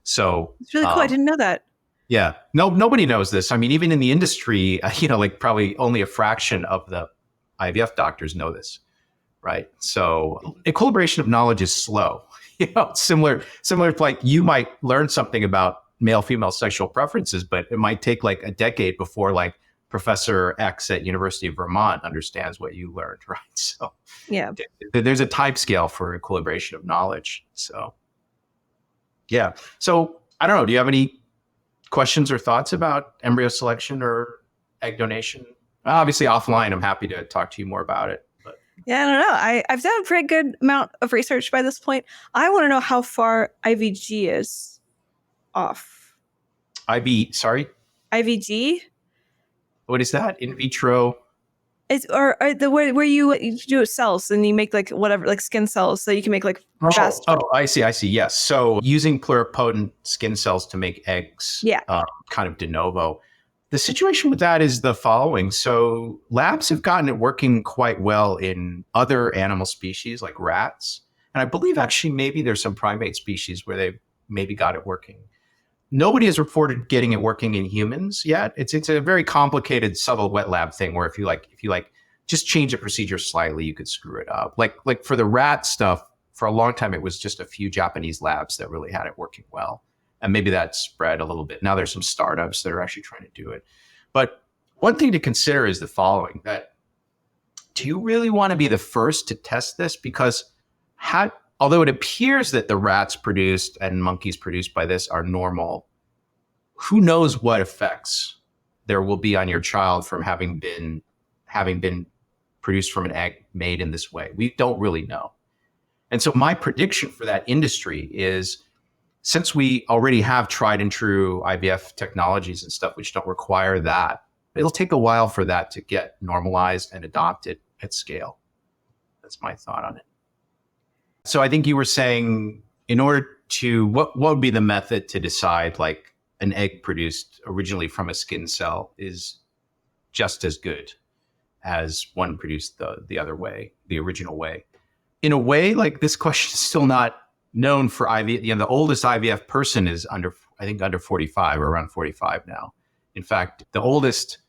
So it's really cool. I didn't know that. Yeah, nobody knows this. I mean, even in the industry, like probably only a fraction of the IVF doctors know this, right? So equilibration of knowledge is slow. Similar to like you might learn something about male-female sexual preferences, but it might take like a decade before like Professor X at University of Vermont understands what you learned, right? So yeah, there's a time scale for equilibration of knowledge. So yeah. So I don't know. Do you have any questions or thoughts about embryo selection or egg donation? Obviously offline, I'm happy to talk to you more about it. But yeah, I don't know. I've done a pretty good amount of research by this point. I want to know how far IVG is off. IVG? What is that? In vitro? It's or the way where you do cells and you make like whatever, like skin cells, so you can make like fast. Oh, I see. Yes. So using pluripotent skin cells to make eggs, kind of de novo. The situation with that is the following. So labs have gotten it working quite well in other animal species like rats. And I believe actually maybe there's some primate species where they maybe got it working. Nobody has reported getting it working in humans yet. It's a very complicated, subtle wet lab thing where if you just change the procedure slightly, you could screw it up. Like for the rat stuff, for a long time, it was just a few Japanese labs that really had it working well. And maybe that spread a little bit. Now there's some startups that are actually trying to do it. But one thing to consider is the following, that do you really want to be the first to test this? Because although it appears that the rats produced and monkeys produced by this are normal, who knows what effects there will be on your child from having been produced from an egg made in this way? We don't really know. And so my prediction for that industry is, since we already have tried and true IVF technologies and stuff which don't require that, it'll take a while for that to get normalized and adopted at scale. That's my thought on it. So I think you were saying, in order to, what would be the method to decide like an egg produced originally from a skin cell is just as good as one produced the other way, the original way? In a way, like this question is still not known for IVF. The oldest IVF person is under 45 or around 45 now. In fact, the oldest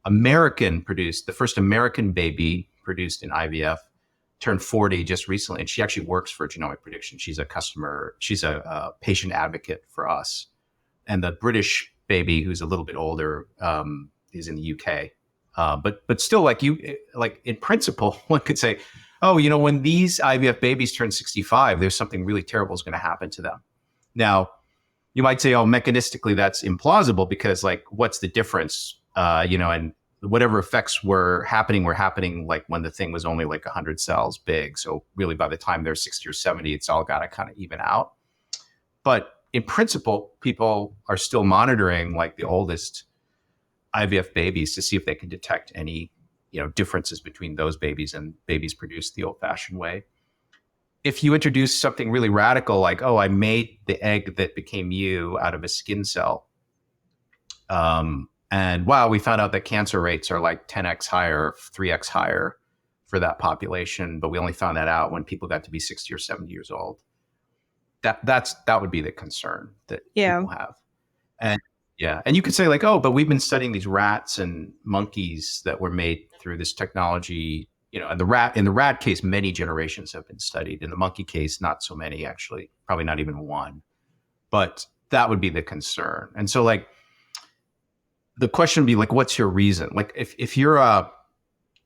the first American baby produced in IVF turned 40 just recently, and she actually works for Genomic Prediction. She's a patient advocate for us. And the British baby, who's a little bit older, is in the UK. But still, like in principle, one could say, oh, when these IVF babies turn 65, there's something really terrible is going to happen to them. Now, you might say, oh, mechanistically, that's implausible because like, what's the difference? And whatever effects were happening like when the thing was only like 100 cells big. So really by the time they're 60 or 70, it's all got to kind of even out. But in principle, people are still monitoring like the oldest IVF babies to see if they can detect any differences between those babies and babies produced the old-fashioned way. If you introduce something really radical, like, oh, I made the egg that became you out of a skin cell, and wow, we found out that cancer rates are like 10x higher, 3x higher for that population, but we only found that out when people got to be 60 or 70 years old. That would be the concern that people have. And yeah, and you could say like, oh, but we've been studying these rats and monkeys that were made through this technology. You know, in the rat case, many generations have been studied. In the monkey case, not so many, actually, probably not even one. But that would be the concern. And so like the question would be like, what's your reason? Like if you're a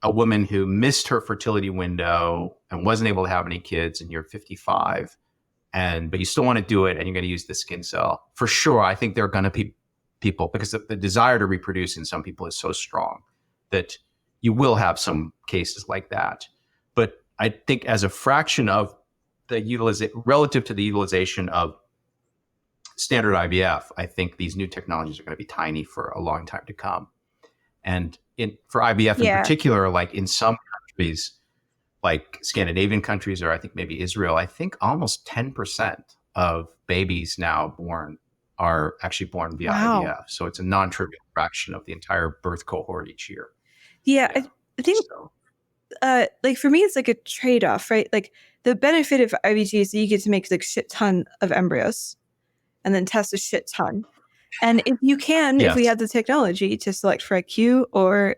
woman who missed her fertility window and wasn't able to have any kids and you're 55, but you still want to do it and you're going to use the skin cell, for sure, I think there are going to be people, because the desire to reproduce in some people is so strong that you will have some cases like that. But I think as a fraction of the relative to the utilization of standard IVF, I think these new technologies are going to be tiny for a long time to come. And for IVF in particular, like in some countries, like Scandinavian countries, or I think maybe Israel, I think almost 10% of babies now born are actually born via IVF. So it's a non-trivial fraction of the entire birth cohort each year. Yeah. I think like for me, it's like a trade-off, right? Like the benefit of IVG is that you get to make like shit ton of embryos and then test a shit ton. And if you can, if we have the technology to select for IQ or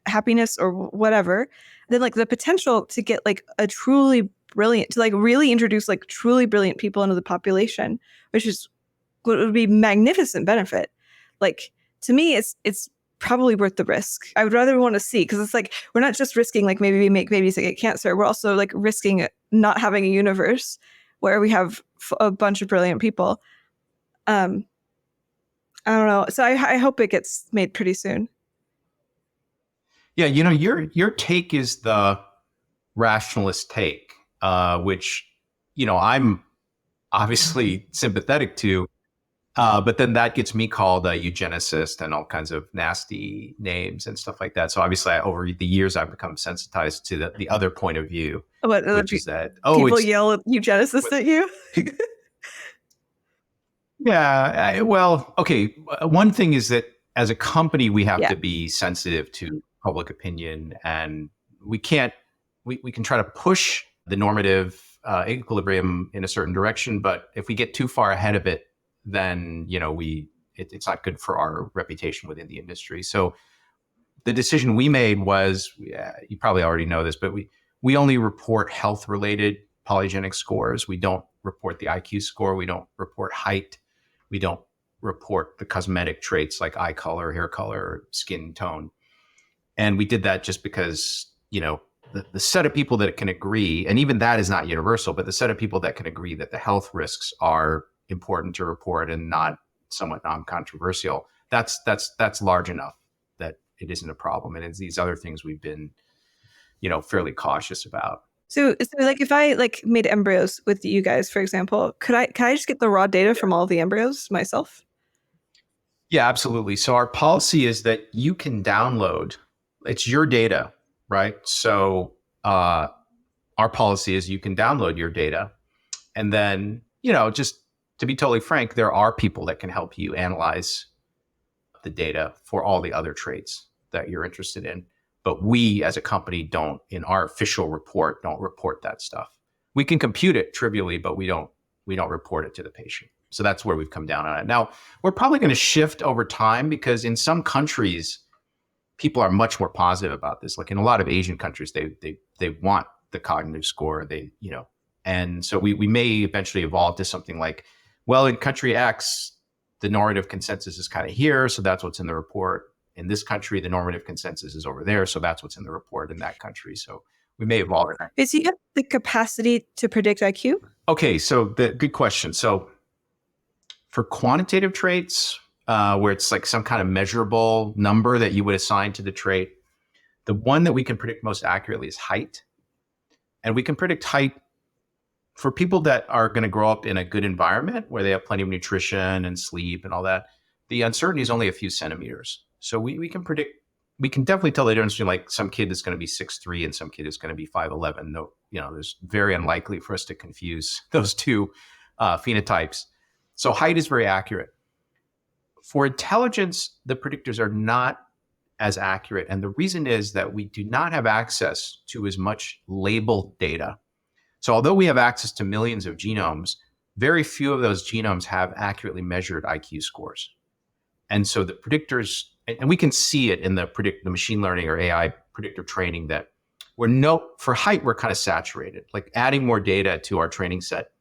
happiness or whatever, then like the potential to get like a truly brilliant, to like really introduce like truly brilliant people into the population, which is what would be magnificent benefit. Like to me, it's probably worth the risk. I would rather want to see, because it's like we're not just risking like maybe we make babies that get cancer. We're also like risking not having a universe where we have a bunch of brilliant people. I don't know. So I hope it gets made pretty soon. Yeah, you know, your take is the rationalist take, which, you know, I'm obviously sympathetic to, but then that gets me called a eugenicist and all kinds of nasty names and stuff like that. So obviously, over the years, I've become sensitized to the other point of view, which is that people yell at eugenicist at you. Yeah, well, okay. One thing is that as a company, we have to be sensitive to public opinion, and we can try to push the normative equilibrium in a certain direction, but if we get too far ahead of it, then, you know, it's not good for our reputation within the industry. So the decision we made was, you probably already know this, but we only report health-related polygenic scores. We don't report the IQ score. We don't report height. We don't report the cosmetic traits like eye color, hair color, skin tone. And we did that just because, you know, the set of people that can agree, and even that is not universal, but the set of people that can agree that the health risks are important to report and not somewhat non-controversial, that's large enough that it isn't a problem. And it's these other things we've been, you know, fairly cautious about. So like if I like made embryos with you guys, for example, can I just get the raw data from all the embryos myself? Yeah, absolutely. So our policy is that you can download, it's your data, right? So our policy is you can download your data, and then, you know, just to be totally frank, there are people that can help you analyze the data for all the other traits that you're interested in. But we as a company don't, in our official report, don't report that stuff. We can compute it trivially, but we don't report it to the patient. So that's where we've come down on it. Now, we're probably going to shift over time, because in some countries, people are much more positive about this. Like in a lot of Asian countries, they want the cognitive score. You know, and so we may eventually evolve to something like, well, in country X, the normative consensus is kind of here, so that's what's in the report. In this country, the normative consensus is over there, so that's what's in the report in that country. So we may evolve it. So you have the capacity to predict IQ? Okay, so good question. So for quantitative traits, where it's like some kind of measurable number that you would assign to the trait, the one that we can predict most accurately is height. And we can predict height for people that are going to grow up in a good environment where they have plenty of nutrition and sleep and all that. The uncertainty is only a few centimeters. So we can predict, we can definitely tell the difference between like some kid that's going to be 6'3" and some kid is going to be 5'11". No, you know, there's very unlikely for us to confuse those two phenotypes. So height is very accurate. For intelligence, the predictors are not as accurate. And the reason is that we do not have access to as much labeled data. So although we have access to millions of genomes, very few of those genomes have accurately measured IQ scores. And so the predictors, and we can see it in the machine learning or AI predictor training, that for height, we're kind of saturated. Like adding more data to our training set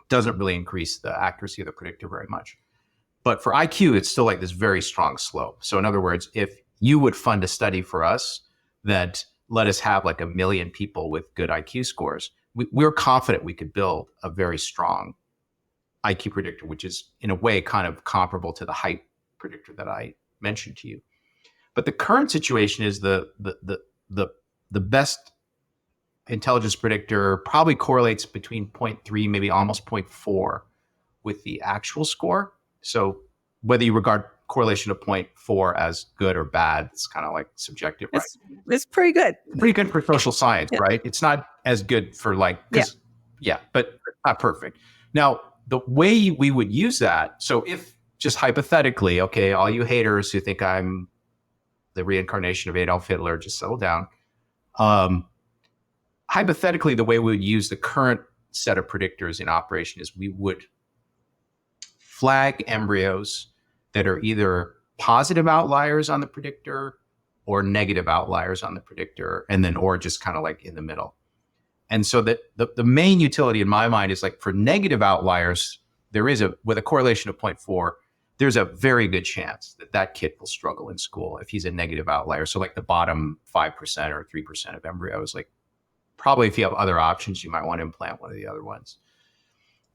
doesn't really increase the accuracy of the predictor very much. But for IQ, it's still like this very strong slope. So in other words, if you would fund a study for us that let us have like 1 million people with good IQ scores, we're confident we could build a very strong IQ predictor, which is in a way kind of comparable to the height predictor that I mentioned to you. But the current situation is the best intelligence predictor probably correlates between 0.3, maybe almost 0.4 with the actual score. So whether you regard correlation of 0.4 as good or bad, it's kind of like subjective, right? It's pretty good. Pretty good for social science, right? It's not as good for but not perfect. Now, the way we would use that, so if just hypothetically, okay, all you haters who think I'm the reincarnation of Adolf Hitler, just settle down. Hypothetically, the way we would use the current set of predictors in operation is we would flag embryos that are either positive outliers on the predictor or negative outliers on the predictor, and then or just kind of like in the middle. And so that the main utility in my mind is like for negative outliers, there is with a correlation of 0.4, there's a very good chance that kid will struggle in school if he's a negative outlier. So like the bottom 5% or 3% of embryos, like probably if you have other options, you might want to implant one of the other ones.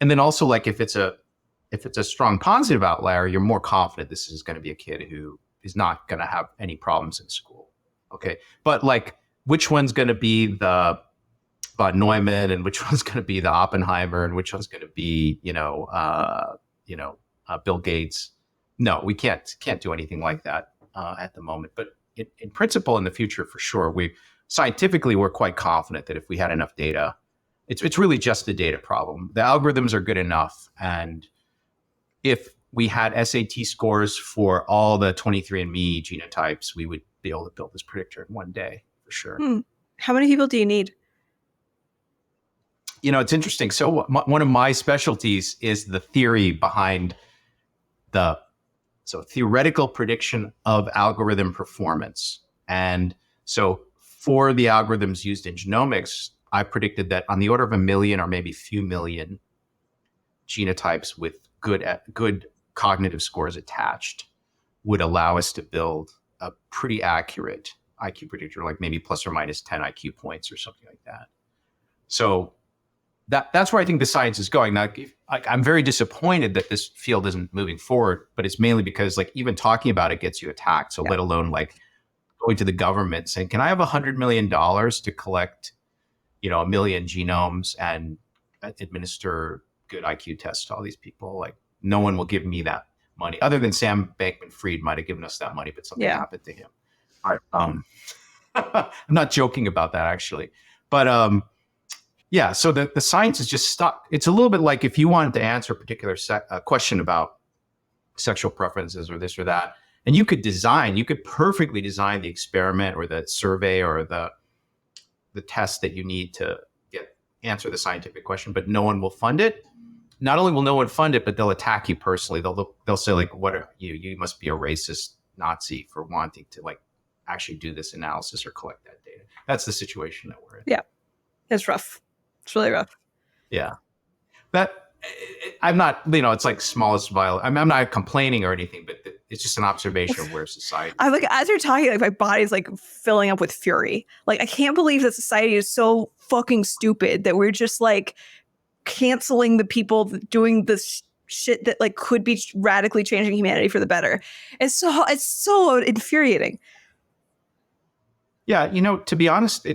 And then also like if it's a strong positive outlier, you're more confident this is going to be a kid who is not going to have any problems in school. Okay. But like, which one's going to be the Neumann and which one's going to be the Oppenheimer and which one's going to be, Bill Gates? No, we can't do anything like that at the moment. But in principle, in the future, for sure, scientifically, we're quite confident that if we had enough data, it's really just the data problem. The algorithms are good enough. And if we had SAT scores for all the 23andMe genotypes, we would be able to build this predictor in one day, for sure. How many people do you need? It's interesting. So one of my specialties is the theory behind theoretical prediction of algorithm performance. And so for the algorithms used in genomics, I predicted that on the order of 1 million or maybe few million genotypes with good cognitive scores attached would allow us to build a pretty accurate IQ predictor, like maybe plus or minus 10 IQ points or something like that. So that's where I think the science is going. Now, I'm very disappointed that this field isn't moving forward, but it's mainly because like even talking about it gets you attacked. So let alone like going to the government saying, can I have $100 million to collect, 1 million genomes and administer good IQ tests to all these people? Like no one will give me that money other than Sam Bankman-Fried might have given us that money, but something happened to him. I'm not joking about that actually, but so the science is just stuck. It's a little bit like if you wanted to answer a particular question about sexual preferences or this or that, and you could perfectly design the experiment or the survey or the test that you need to answer the scientific question, but no one will fund it. Not only will no one fund it, but they'll attack you personally. They'll say like, "What are you? You must be a racist Nazi for wanting to like actually do this analysis or collect that data." That's the situation that we're in. Yeah, it's rough. It's really rough. Yeah. I'm not, it's like smallest violence. I'm not complaining or anything, but it's just an observation of where society. I'm like, as you're talking, like my body's like filling up with fury. Like, I can't believe that society is so fucking stupid that we're just like canceling the people doing this shit that like could be radically changing humanity for the better. It's so infuriating. Yeah. To be honest,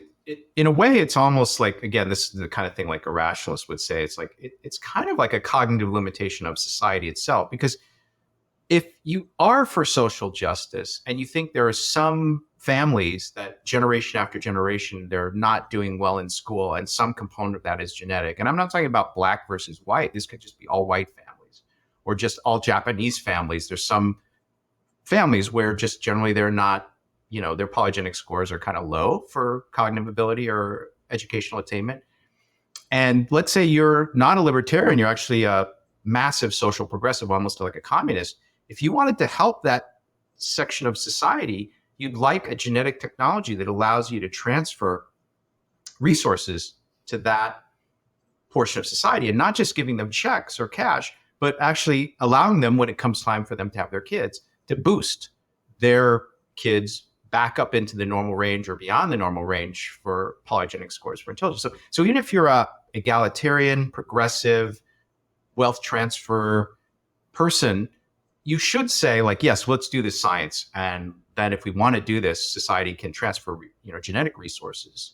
in a way, it's almost like, again, this is the kind of thing like a rationalist would say. It's like, it's kind of like a cognitive limitation of society itself. Because if you are for social justice and you think there are some families that generation after generation, they're not doing well in school and some component of that is genetic. And I'm not talking about black versus white. This could just be all white families or just all Japanese families. There's some families where just generally they're not their polygenic scores are kind of low for cognitive ability or educational attainment. And let's say you're not a libertarian, you're actually a massive social progressive, almost like a communist. If you wanted to help that section of society, you'd like a genetic technology that allows you to transfer resources to that portion of society, and not just giving them checks or cash, but actually allowing them, when it comes time for them to have their kids, to boost their kids back up into the normal range or beyond the normal range for polygenic scores for intelligence. So even if you're a egalitarian, progressive, wealth transfer person, you should say, like, yes, let's do this science. And that if we want to do this, society can transfer, genetic resources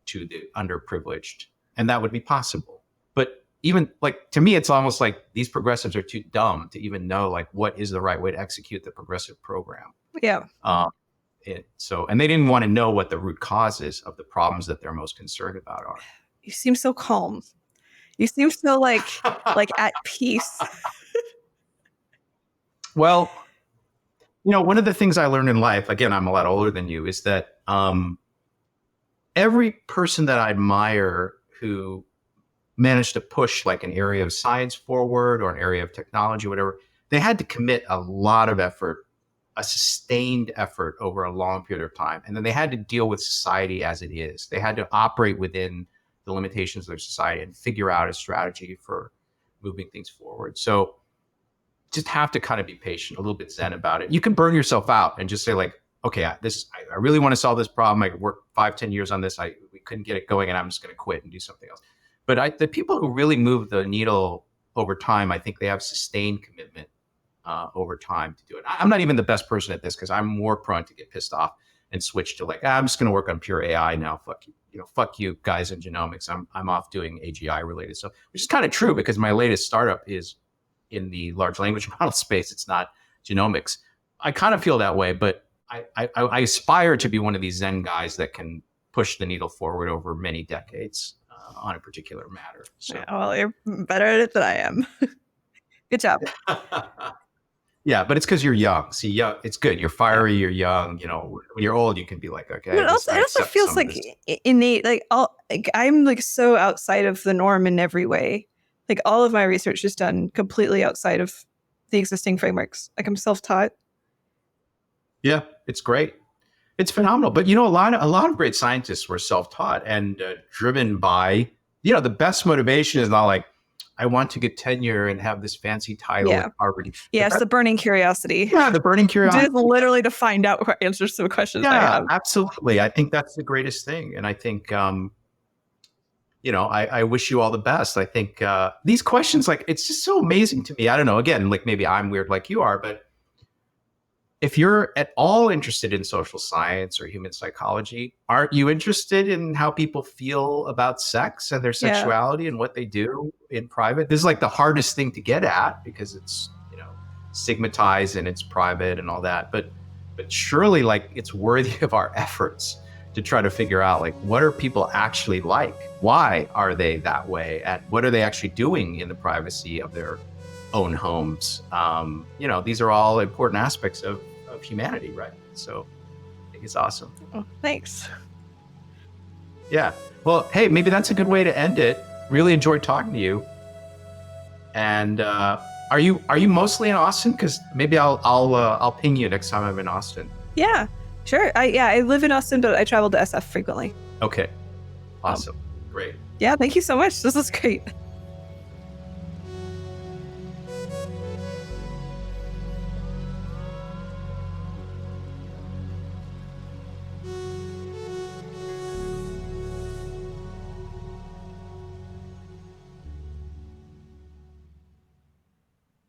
to the underprivileged. And that would be possible. But even like, to me, it's almost like these progressives are too dumb to even know like what is the right way to execute the progressive program. Yeah. And they didn't want to know what the root causes of the problems that they're most concerned about are. You seem so calm. You seem so like at peace. Well, one of the things I learned in life, again, I'm a lot older than you, is that every person that I admire who managed to push like an area of science forward or an area of technology, whatever, they had to commit a lot of effort, a sustained effort over a long period of time. And then they had to deal with society as it is. They had to operate within the limitations of their society and figure out a strategy for moving things forward. So just have to kind of be patient, a little bit zen about it. You can burn yourself out and just say like, okay, I really want to solve this problem. I worked 5-10 years on this. We couldn't get it going, and I'm just going to quit and do something else. But the people who really move the needle over time, I think they have sustained commitment over time to do it. I'm not even the best person at this because I'm more prone to get pissed off and switch to like, I'm just going to work on pure AI now. Fuck you, fuck you guys in genomics. I'm off doing AGI related stuff, which is kind of true because my latest startup is in the large language model space. It's not genomics. I kind of feel that way, but I aspire to be one of these Zen guys that can push the needle forward over many decades on a particular matter. So. Yeah, well, you're better at it than I am. Good job. Yeah, but it's because you're young. See, it's good. You're fiery. You're young. When you're old, you can be like, okay. But it also feels like innate. I'm like so outside of the norm in every way. Like all of my research is done completely outside of the existing frameworks. Like I'm self-taught. Yeah, it's great. It's phenomenal. But a lot of great scientists were self-taught and driven by, the best motivation is not like, I want to get tenure and have this fancy title at Harvard. Yeah, it's the burning curiosity. Yeah, the burning curiosity. Just literally to find out what answers to the questions I have. Yeah, absolutely. I think that's the greatest thing. And I think, I wish you all the best. I think these questions, like, it's just so amazing to me. I don't know, again, like maybe I'm weird like you are, but if you're at all interested in social science or human psychology, aren't you interested in how people feel about sex and their sexuality and what they do in private? This is like the hardest thing to get at because it's, stigmatized and it's private and all that. But surely like it's worthy of our efforts to try to figure out like, what are people actually like? Why are they that way? And what are they actually doing in the privacy of their own homes? These are all important aspects of humanity, right? So I think it's awesome. Oh, thanks. Yeah. Well, hey, maybe that's a good way to end it. Really enjoyed talking to you. And are you mostly in Austin? Because maybe I'll ping you next time I'm in Austin. Yeah, sure. I live in Austin, but I travel to SF frequently. Okay. Awesome. Great. Yeah, thank you so much. This was great.